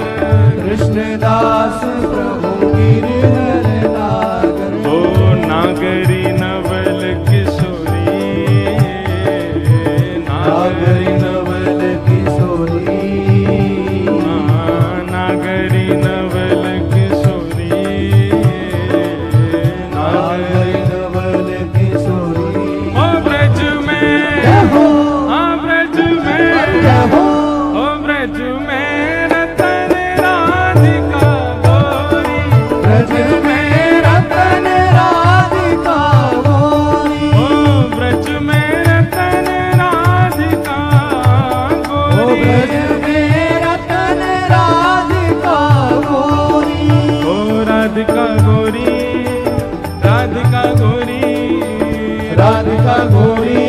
कृष्णदास प्रभु गिरधर नागर, ओ नागरी नवल किशोरी, नागरी नवल किशोरी, नागरी नवल किशोरी, नागरी नवल किशोरी, ओ ब्रज में, जय हो, हाँ ब्रज में, जय हो, ओ ब्रज में रतन राधिका गोरी, ब्रज में रतन राधिका गोरी, ओ ब्रज में रतन राधिका ओ गोरी, ब्रज में रतन राधिका गोरी, ओ राधिका गोरी, राधिका गोरी, राधिका गोरी,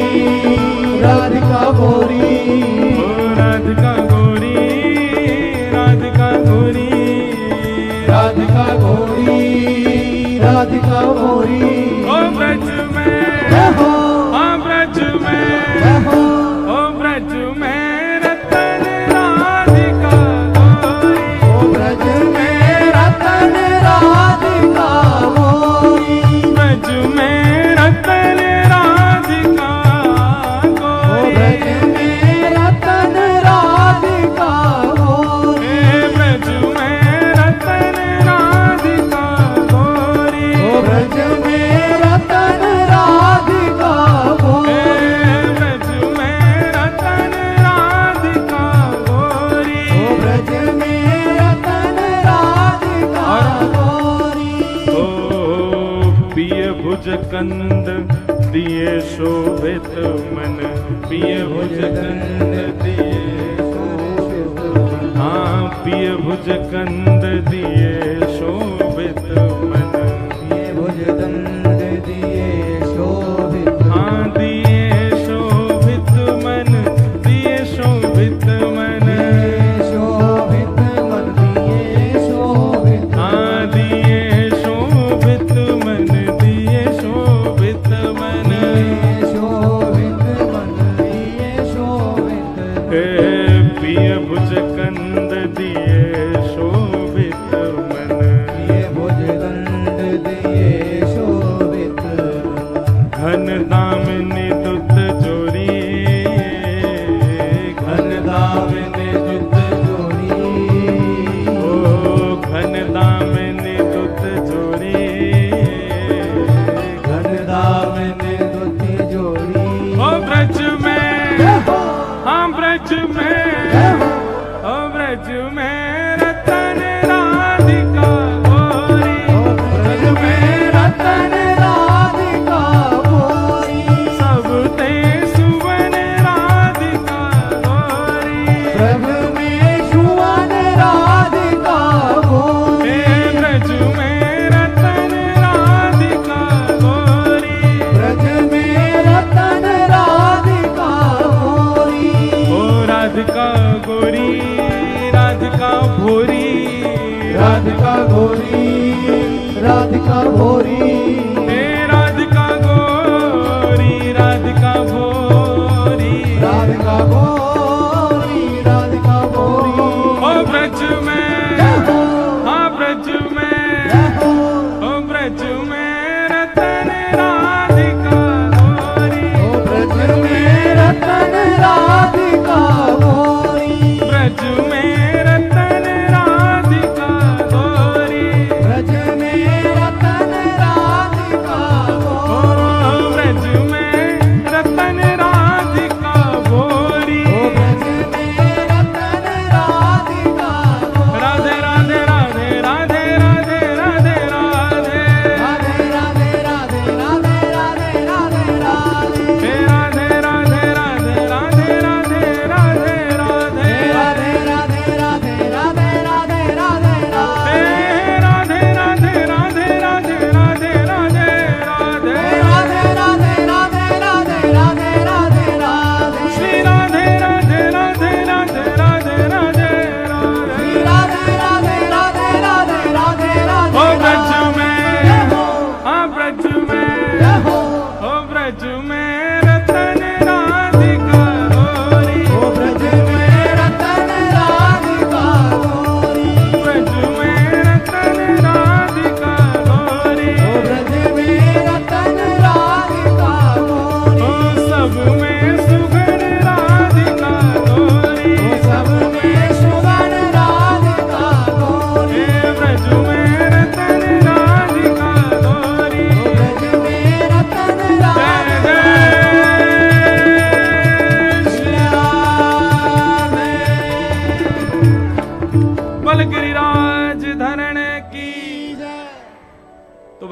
राधिका गोरी, ओ राधिका गोरी, राधिका गोरी, राधिका गोरी, राधिका गोरी, ओ ब्रज में, जय हो, हाँ ब्रज में, जय हो, ओ ब्रज में रतन राधिका गोरी, ओ ब्रज में रतन राधिका गोरी, ब्रज में रतन राधिका ओ गोरी, ब्रज में रतन राधिका गोरी, हे ब्रज में रतन राधिका गोरी, ओ ब्रज में रतन राधिका गोरी, हे ब्रज में रतन राधिका गोरी, ओ ब्रज में रतन राधिका गोरी, ओ पिय भुज कंद दिए शोभित मन, पिय भुज कंद दिए, हाँ पिय भुज कंद दिए शोभित मन, ये भुजदंड दिए शोभित, हाँ दिए शोभित मन, दिए शोभित मन, दिए शोभित मन, दिए शोभित, हाँ दिए शोभित मन, दिए शोभित मन, दिए शोभित मन, दिए शोभित मन, हे पिय भुज कंद दिए शोभित मन, ये भुजदंड दिए शोभित मन, घन दामिनी दुत जोरी, घन दामिनी दुत जोरी, ओ घन दामिनी दुत जोरी, घन दामिनी दुत जोरी, ओ ब्रज में, जय हो, हाँ ब्रज में, जय हो, ओ ब्रज में रतन राधिका गोरी, ओ ब्रज में रतन राधिका गोरी, सब ते सुवन राधिका गोरी, ब्रज में सुवन राधिका गोरी, हे ब्रज में रतन राधिका गोरी, ब्रज में रतन राधिका गोरी, ओ राधिका गोरी, राधिका भोरी, राधिका गोरी, राधिका गोरी, हे राधिका गोरी, राधिका भोरी, राधिका गोरी, राधिका गोरी, ओ ब्रज में, जय हो, हाँ ब्रज में, जय हो, ओ ब्रज में रतन राधिका गोरी, ओ ब्रज में रतन राधिका गोरी, ब्रज में रतन राधिका गोरी, ब्रज में रतन राधिका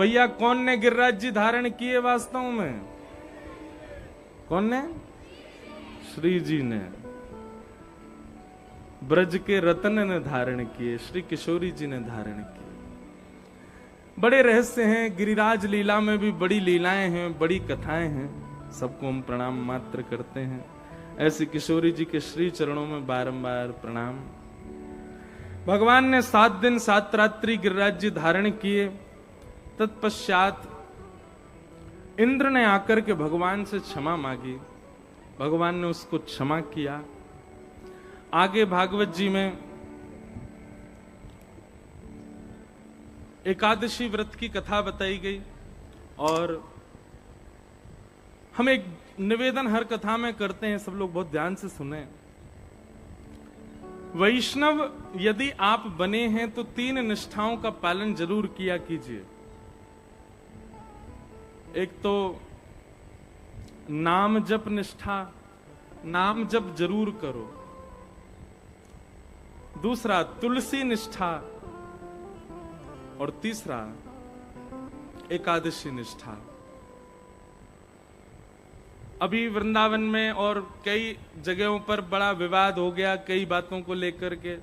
भैया कौन ने गिरिराज जी धारण किए वास्तव में? कौन ने? श्री जी ने। ब्रज के रतन ने धारण किए, श्री किशोरी जी ने धारण किए। बड़े रहस्य हैं, गिरिराज लीला में भी बड़ी लीलाएं हैं, बड़ी कथाएं हैं। सबको हम प्रणाम मात्र करते हैं। ऐसी किशोरी जी के श्री चरणों में बारंबार प्रणाम। भगवान ने 7 दिन 7 रात्रि गिरिराज जी धारण किए। तत्पश्चात इंद्र ने आकर के भगवान से क्षमा मांगी। भगवान ने उसको क्षमा किया। आगे भागवत जी में एकादशी व्रत की कथा बताई गई और हम एक निवेदन हर कथा में करते हैं, सब लोग बहुत ध्यान से सुने। वैष्णव यदि आप बने हैं तो 3 निष्ठाओं का पालन जरूर किया कीजिए। एक तो नाम जप निष्ठा, नाम जप जरूर करो। दूसरा तुलसी निष्ठा और तीसरा एकादशी निष्ठा। अभी वृंदावन में और कई जगहों पर बड़ा विवाद हो गया कई बातों को लेकर के।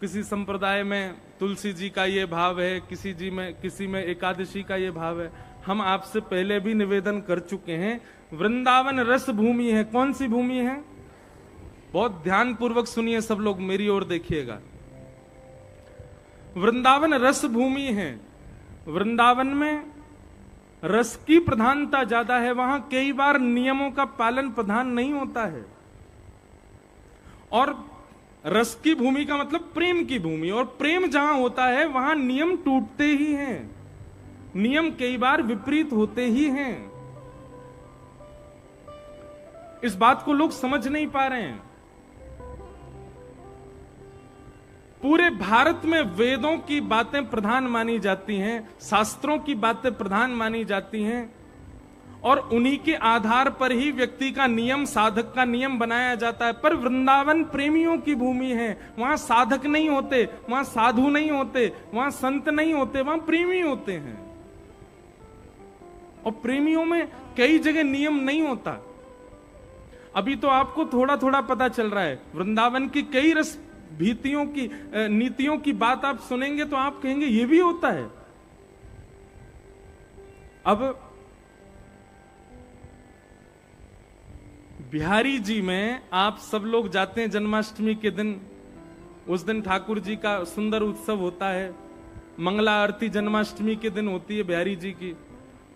किसी संप्रदाय में तुलसी जी का ये भाव है, किसी में एकादशी का ये भाव है। हम आपसे पहले भी निवेदन कर चुके हैं, वृंदावन रस भूमि है। कौन सी भूमि है? बहुत ध्यान पूर्वक सुनिए सब लोग, मेरी ओर देखिएगा। वृंदावन रस भूमि है। वृंदावन में रस की प्रधानता ज्यादा है। वहां कई बार नियमों का पालन प्रधान नहीं होता है। और रस की भूमि का मतलब प्रेम की भूमि, और प्रेम जहां होता है वहां नियम टूटते ही हैं, नियम कई बार विपरीत होते ही हैं। इस बात को लोग समझ नहीं पा रहे हैं। पूरे भारत में वेदों की बातें प्रधान मानी जाती हैं, शास्त्रों की बातें प्रधान मानी जाती हैं, और उन्हीं के आधार पर ही व्यक्ति का नियम, साधक का नियम बनाया जाता है। पर वृंदावन प्रेमियों की भूमि है। वहां साधक नहीं होते, वहां साधु नहीं होते, वहां संत नहीं होते, वहां प्रेमी होते हैं। और प्रेमियों में कई जगह नियम नहीं होता। अभी तो आपको थोड़ा थोड़ा पता चल रहा है। वृंदावन की कई रस भीतियों की नीतियों की बात आप सुनेंगे तो आप कहेंगे ये भी होता है। अब बिहारी जी में आप सब लोग जाते हैं जन्माष्टमी के दिन। उस दिन ठाकुर जी का सुंदर उत्सव होता है। मंगला आरती जन्माष्टमी के दिन होती है बिहारी जी की।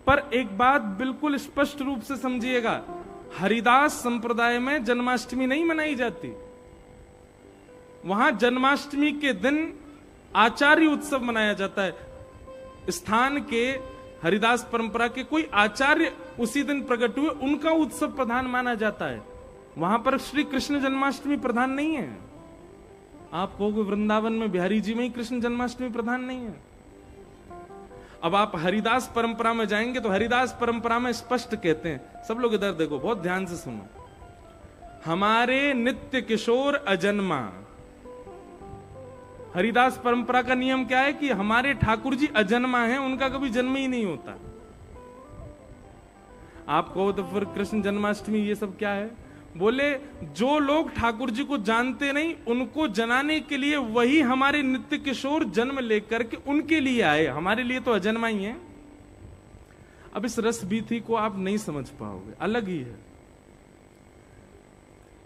पर एक बात बिल्कुल स्पष्ट रूप से समझिएगा, हरिदास संप्रदाय में जन्माष्टमी नहीं मनाई जाती। वहां जन्माष्टमी के दिन आचार्य उत्सव मनाया जाता है। स्थान के हरिदास परंपरा के कोई आचार्य उसी दिन प्रकट हुए, उनका उत्सव प्रधान माना जाता है। वहां पर श्री कृष्ण जन्माष्टमी प्रधान नहीं है। आप कहोगे वृंदावन में बिहारी जी में ही कृष्ण जन्माष्टमी प्रधान नहीं है। अब आप हरिदास परंपरा में जाएंगे तो हरिदास परंपरा में स्पष्ट कहते हैं, सब लोग इधर देखो, बहुत ध्यान से सुनो, हमारे नित्य किशोर अजन्मा। हरिदास परंपरा का नियम क्या है कि हमारे ठाकुर जी अजन्मा हैं, उनका कभी जन्म ही नहीं होता। आप कहो तो फिर कृष्ण जन्माष्टमी ये सब क्या है? बोले जो लोग ठाकुर जी को जानते नहीं, उनको जनाने के लिए वही हमारे नित्य किशोर जन्म लेकर के उनके लिए आए। हमारे लिए तो अजन्मा ही है। अब इस रस बीथी को आप नहीं समझ पाओगे, अलग ही है।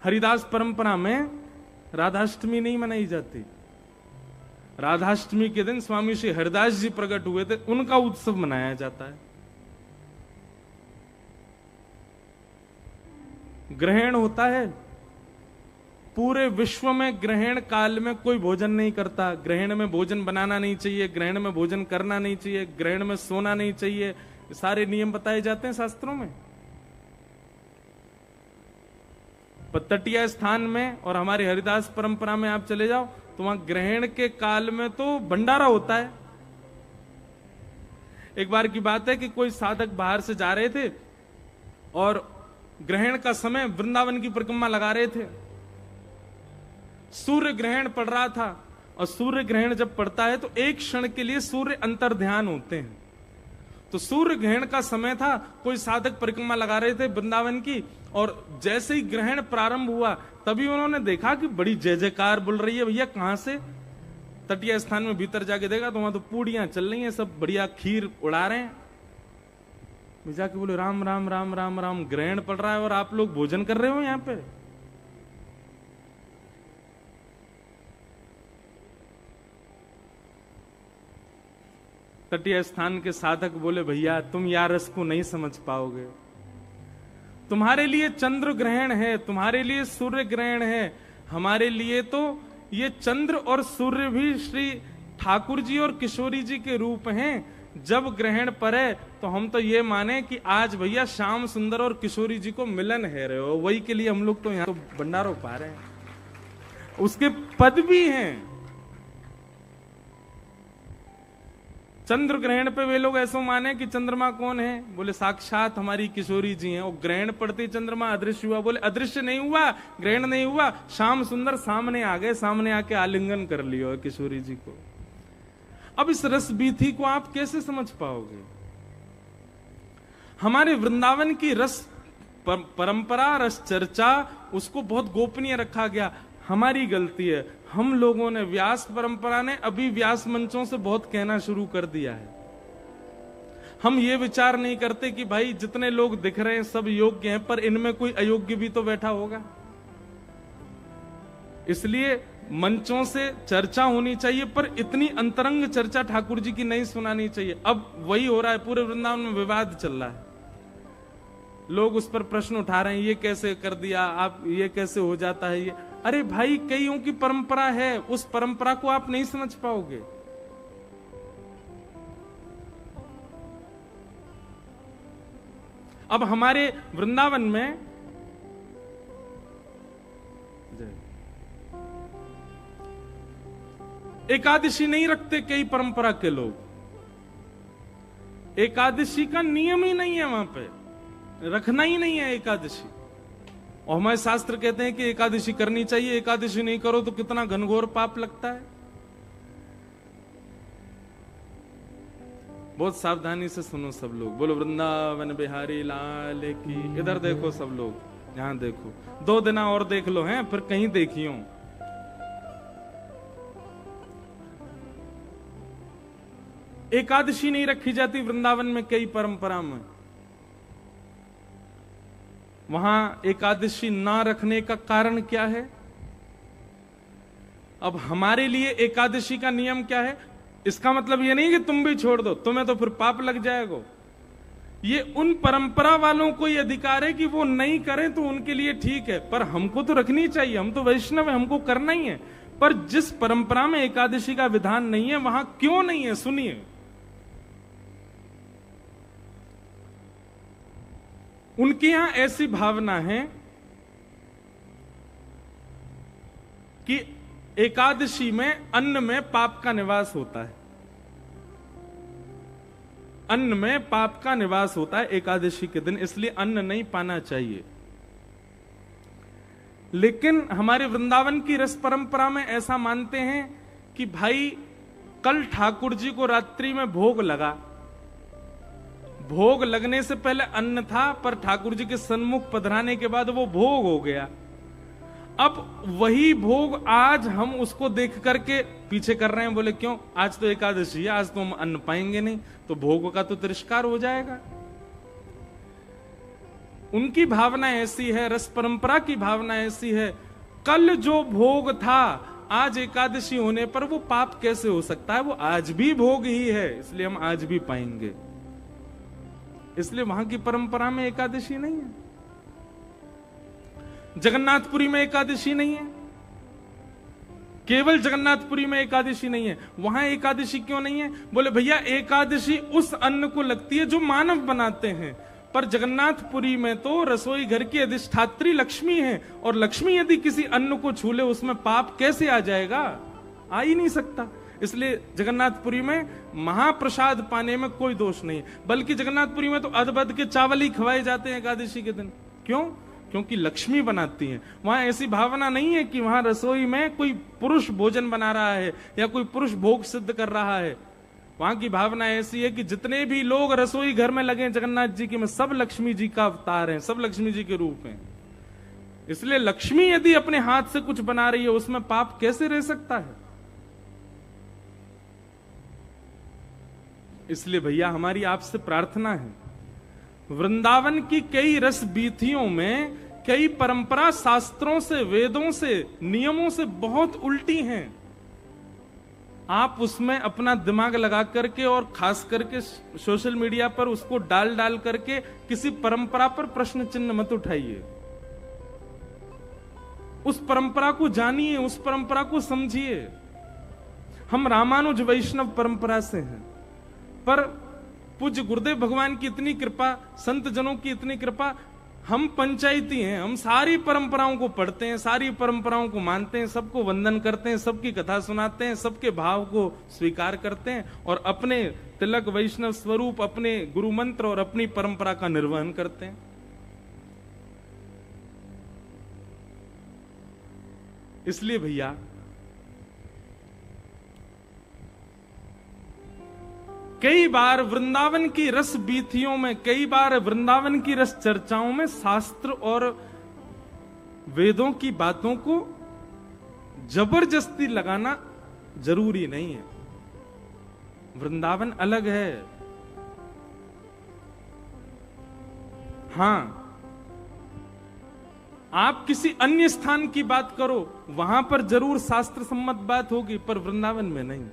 हरिदास परंपरा में राधाष्टमी नहीं मनाई जाती। राधाष्टमी के दिन स्वामी श्री हरिदास जी प्रकट हुए थे, उनका उत्सव मनाया जाता है। ग्रहण होता है। पूरे विश्व में ग्रहण काल में कोई भोजन नहीं करता। ग्रहण में भोजन बनाना नहीं चाहिए, ग्रहण में भोजन करना नहीं चाहिए, ग्रहण में सोना नहीं चाहिए, सारे नियम बताए जाते हैं शास्त्रों में। तटीय स्थान में और हमारे हरिदास परंपरा में आप चले जाओ तो वहां ग्रहण के काल में तो भंडारा होता है। एक बार की बात है कि कोई साधक बाहर से जा रहे थे और ग्रहण का समय वृंदावन की परिक्रमा लगा रहे थे। सूर्य ग्रहण पड़ रहा था और सूर्य ग्रहण जब पड़ता है तो एक क्षण के लिए सूर्य अंतर्ध्यान होते हैं। तो सूर्य ग्रहण का समय था, कोई साधक परिक्रमा लगा रहे थे वृंदावन की, और जैसे ही ग्रहण प्रारंभ हुआ तभी उन्होंने देखा कि बड़ी जय जयकार बोल रही है। भैया कहां से? तटीय स्थान में भीतर जाके देखा तो वहां तो पूड़ियां चल रही हैं, सब बढ़िया खीर उड़ा रहे हैं। जाके बोले राम राम राम राम राम, ग्रहण पड़ रहा है और आप लोग भोजन कर रहे हो यहां पे? तटीय स्थान के साधक बोले भैया तुम यार रस को नहीं समझ पाओगे, तुम्हारे लिए चंद्र ग्रहण है, तुम्हारे लिए सूर्य ग्रहण है, हमारे लिए तो ये चंद्र और सूर्य भी श्री ठाकुर जी और किशोरी जी के रूप हैं। जब ग्रहण पड़े तो हम तो ये माने कि आज भैया श्याम सुंदर और किशोरी जी को मिलन है रहे हो, वही के लिए हम लोग तो यहाँ तो भंडारों पा रहे हैं, उसके पद भी हैं। चंद्र ग्रहण पे वे लोग ऐसा माने कि चंद्रमा कौन है? बोले साक्षात हमारी किशोरी जी हैं। और ग्रहण पड़ते चंद्रमा अदृश्य हुआ। बोले अदृश्य नहीं हुआ, ग्रहण नहीं हुआ, श्याम सुंदर सामने आ गए, सामने आके आलिंगन कर लियो किशोरी जी को। अब इस रस बीथी को आप कैसे समझ पाओगे? हमारे वृंदावन की रस परंपरा, रस चर्चा, उसको बहुत गोपनीय रखा गया। हमारी गलती है, हम लोगों ने, व्यास परंपरा ने अभी व्यास मंचों से बहुत कहना शुरू कर दिया है। हम ये विचार नहीं करते कि भाई जितने लोग दिख रहे हैं सब योग्य हैं, पर इनमें कोई अयोग्य भी तो बैठा होगा। इसलिए मंचों से चर्चा होनी चाहिए, पर इतनी अंतरंग चर्चा ठाकुर जी की नहीं सुनानी चाहिए। अब वही हो रहा है, पूरे वृंदावन में विवाद चल रहा है, लोग उस पर प्रश्न उठा रहे हैं, ये कैसे कर दिया आप, ये कैसे हो जाता है ये। अरे भाई कईयों की परंपरा है, उस परंपरा को आप नहीं समझ पाओगे। अब हमारे वृंदावन में एकादशी नहीं रखते कई परंपरा के लोग, एकादशी का नियम ही नहीं है, वहां पे रखना ही नहीं है एकादशी। और हमारे शास्त्र कहते हैं कि एकादशी करनी चाहिए, एकादशी नहीं करो तो कितना घनघोर पाप लगता है। बहुत सावधानी से सुनो सब लोग, बोलो वृंदावन बिहारी लाल की। इधर देखो सब लोग, यहां देखो, 2 दिन और देख लो हैं, फिर कहीं देखियो। एकादशी नहीं रखी जाती वृंदावन में कई परंपरा में। वहां एकादशी ना रखने का कारण क्या है? अब हमारे लिए एकादशी का नियम क्या है? इसका मतलब ये नहीं कि तुम भी छोड़ दो, तुम्हें तो फिर पाप लग जाएगा। ये उन परंपरा वालों को ये अधिकार है कि वो नहीं करें तो उनके लिए ठीक है, पर हमको तो रखनी चाहिए, हम तो वैष्णव है, हमको करना ही है। पर जिस परंपरा में एकादशी का विधान नहीं है वहां क्यों नहीं है, सुनिए। उनके यहां ऐसी भावना है कि एकादशी में अन्न में पाप का निवास होता है, अन्न में पाप का निवास होता है एकादशी के दिन, इसलिए अन्न नहीं पाना चाहिए। लेकिन हमारे वृंदावन की रस परंपरा में ऐसा मानते हैं कि भाई कल ठाकुर जी को रात्रि में भोग लगा, भोग लगने से पहले अन्न था, पर ठाकुर जी के सन्मुख पधराने के बाद वो भोग हो गया। अब वही भोग आज हम उसको देख करके पीछे कर रहे हैं। बोले क्यों? आज तो एकादशी है, आज तो हम अन्न पाएंगे नहीं, तो भोग का तो तिरस्कार हो जाएगा। उनकी भावना ऐसी है, रस परंपरा की भावना ऐसी है, कल जो भोग था आज एकादशी होने पर वो पाप कैसे हो सकता है? वो आज भी भोग ही है, इसलिए हम आज भी पाएंगे। इसलिए वहां की परंपरा में एकादशी नहीं है। जगन्नाथपुरी में एकादशी नहीं है, केवल जगन्नाथपुरी में एकादशी नहीं है। वहां एकादशी क्यों नहीं है? बोले भैया एकादशी उस अन्न को लगती है जो मानव बनाते हैं, पर जगन्नाथपुरी में तो रसोई घर की अधिष्ठात्री लक्ष्मी है, और लक्ष्मी यदि किसी अन्न को छू ले उसमें पाप कैसे आ जाएगा? आ ही नहीं सकता। इसलिए जगन्नाथपुरी में महाप्रसाद पाने में कोई दोष नहीं है, बल्कि जगन्नाथपुरी में तो अदबद के चावल ही खवाए जाते हैं एकादशी के दिन। क्यों? क्योंकि लक्ष्मी बनाती हैं। वहां ऐसी भावना नहीं है कि वहां रसोई में कोई पुरुष भोजन बना रहा है या कोई पुरुष भोग सिद्ध कर रहा है। वहां की भावना ऐसी है कि जितने भी लोग रसोई घर में लगे जगन्नाथ जी के में, सब लक्ष्मी जी का अवतार हैं, सब लक्ष्मी जी के रूप हैं। इसलिए लक्ष्मी यदि अपने हाथ से कुछ बना रही है उसमें पाप कैसे रह सकता है? इसलिए भैया हमारी आपसे प्रार्थना है, वृंदावन की कई रस बीथियों में कई परंपरा शास्त्रों से, वेदों से, नियमों से बहुत उल्टी हैं। आप उसमें अपना दिमाग लगा करके और खास करके सोशल मीडिया पर उसको डाल डाल करके किसी परंपरा पर प्रश्न चिन्ह मत उठाइए। उस परंपरा को जानिए, उस परंपरा को समझिए। हम रामानुज वैष्णव परंपरा से हैं, पर पूज्य गुरुदेव भगवान की इतनी कृपा, संत जनों की इतनी कृपा, हम पंचायती हैं। हम सारी परंपराओं को पढ़ते हैं, सारी परंपराओं को मानते हैं, सबको वंदन करते हैं, सबकी कथा सुनाते हैं, सबके भाव को स्वीकार करते हैं और अपने तिलक वैष्णव स्वरूप, अपने गुरु मंत्र और अपनी परंपरा का निर्वहन करते हैं। इसलिए भैया कई बार वृंदावन की रस बीथियों में, कई बार वृंदावन की रस चर्चाओं में शास्त्र और वेदों की बातों को जबरदस्ती लगाना जरूरी नहीं है। वृंदावन अलग है। हां, आप किसी अन्य स्थान की बात करो, वहां पर जरूर शास्त्र सम्मत बात होगी, पर वृंदावन में नहीं।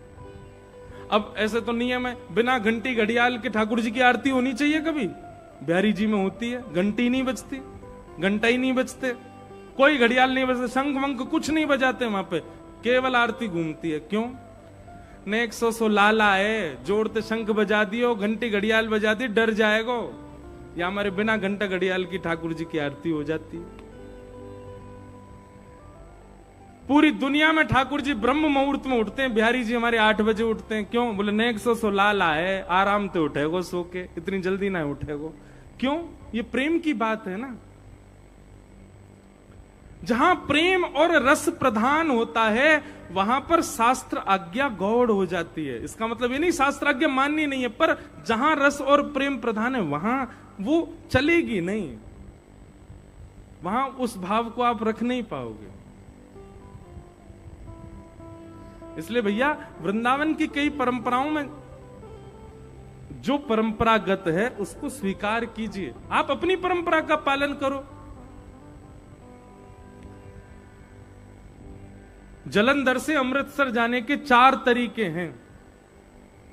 अब ऐसे तो नियम है, बिना घंटी घड़ियाल के ठाकुर जी की आरती होनी चाहिए। कभी बिहारी जी में होती है, घंटी नहीं बजती, घंटा ही नहीं बजते, कोई घड़ियाल नहीं बजते, शंख वंख कुछ नहीं बजाते वहां पे, केवल आरती घूमती है। क्यों? ने 100 लाला है, जोड़ते शंख बजा दियो, घंटी घड़ियाल बजा दी, डर जाएगो। या हमारे बिना घंटा घड़ियाल की ठाकुर जी की आरती हो जाती है। पूरी दुनिया में ठाकुर जी ब्रह्म मुहूर्त में उठते हैं, बिहारी जी हमारे 8 बजे उठते हैं। क्यों? बोले ने 100 लाला है, आराम से उठेगो, सो के, इतनी जल्दी ना उठेगो। क्यों? ये प्रेम की बात है ना। जहां प्रेम और रस प्रधान होता है वहां पर शास्त्र आज्ञा गौड़ हो जाती है। इसका मतलब ये नहीं शास्त्र आज्ञा माननी नहीं है, पर जहां रस और प्रेम प्रधान है वहां वो चलेगी नहीं, वहां उस भाव को आप रख नहीं पाओगे। इसलिए भैया वृंदावन की कई परंपराओं में जो परंपरागत है उसको स्वीकार कीजिए, आप अपनी परंपरा का पालन करो। जलंधर से अमृतसर जाने के 4 तरीके हैं।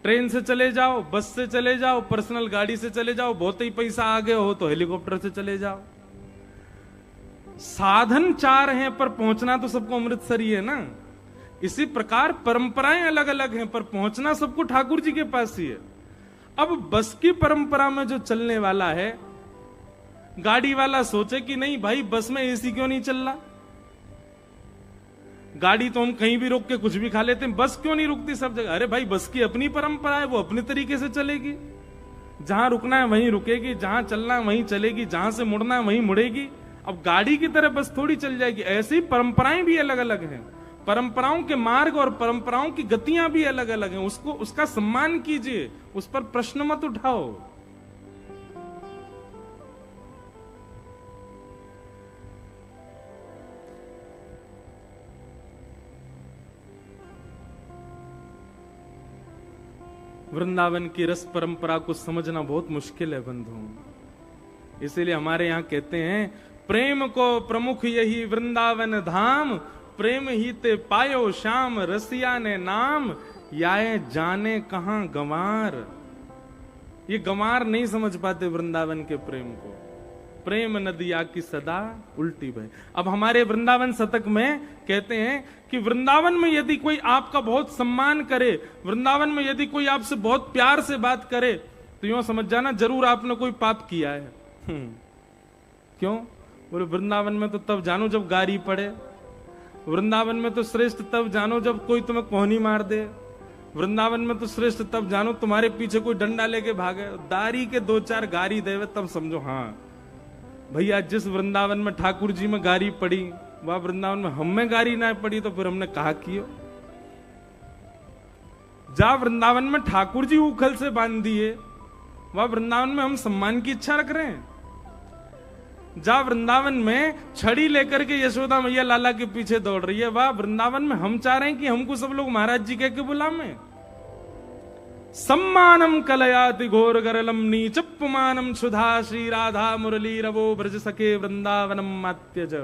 ट्रेन से चले जाओ, बस से चले जाओ, पर्सनल गाड़ी से चले जाओ, बहुत ही पैसा आगे हो तो हेलीकॉप्टर से चले जाओ। साधन 4 हैं पर पहुंचना तो सबको अमृतसर ही है ना। इसी प्रकार परंपराएं अलग अलग हैं पर पहुंचना सबको ठाकुर जी के पास ही है। अब बस की परंपरा में जो चलने वाला है, गाड़ी वाला सोचे कि नहीं भाई बस में एसी क्यों नहीं चल रहा, गाड़ी तो हम कहीं भी रोक के कुछ भी खा लेते हैं, बस क्यों नहीं रुकती सब जगह। अरे भाई बस की अपनी परंपरा है, वो अपने तरीके से चलेगी, जहां रुकना है वहीं रुकेगी, जहां चलना है वहीं चलेगी, जहां से मुड़ना है वहीं मुड़ेगी। अब गाड़ी की तरह बस थोड़ी चल जाएगी। ऐसी परंपराएं भी अलग अलग हैं, परंपराओं के मार्ग और परंपराओं की गतियां भी अलग अलग हैं। उसको उसका सम्मान कीजिए, उस पर प्रश्न मत उठाओ। वृंदावन की रस परंपरा को समझना बहुत मुश्किल है बंधुओं। इसीलिए हमारे यहां कहते हैं, प्रेम को प्रमुख यही वृंदावन धाम, प्रेम ही ते पायो श्याम रसिया ने नाम, याए जाने कहां गंवार। ये गंवार नहीं समझ पाते वृंदावन के प्रेम को। प्रेम नदिया की सदा उल्टी बहे। अब हमारे वृंदावन शतक में कहते हैं कि वृंदावन में यदि कोई आपका बहुत सम्मान करे, वृंदावन में यदि कोई आपसे बहुत प्यार से बात करे, तो यूं समझ जाना जरूर आपने कोई पाप किया है। क्यों? बोले वृंदावन में तो तब जानो जब गारी पड़े, वृंदावन में तो श्रेष्ठ तब जानो जब कोई तुम्हें कोहनी मार दे, वृंदावन में तो श्रेष्ठ तब जानो तुम्हारे पीछे कोई डंडा लेके भागे, दारी के 2-4 गारी देवे तब समझो हाँ भैया जिस वृंदावन में ठाकुर जी में गारी पड़ी, वह वृंदावन में हम में गारी ना पड़ी तो फिर हमने कहा कियो। जहां वृंदावन में ठाकुर जी उखल से बांध दिए, वह वृंदावन में हम सम्मान की इच्छा रख रहे हैं। जहां वृंदावन में छड़ी लेकर के यशोदा मैया लाला के पीछे दौड़ रही है, वह वृंदावन में हम चाह रहे हैं कि हमको सब लोग महाराज जी कह के बुलावें। सम्मानम कलयाति घोर गरलम नीचपुमानम सुधा श्री राधा मुरली रवो ब्रज सके वृंदावनम मात्यज।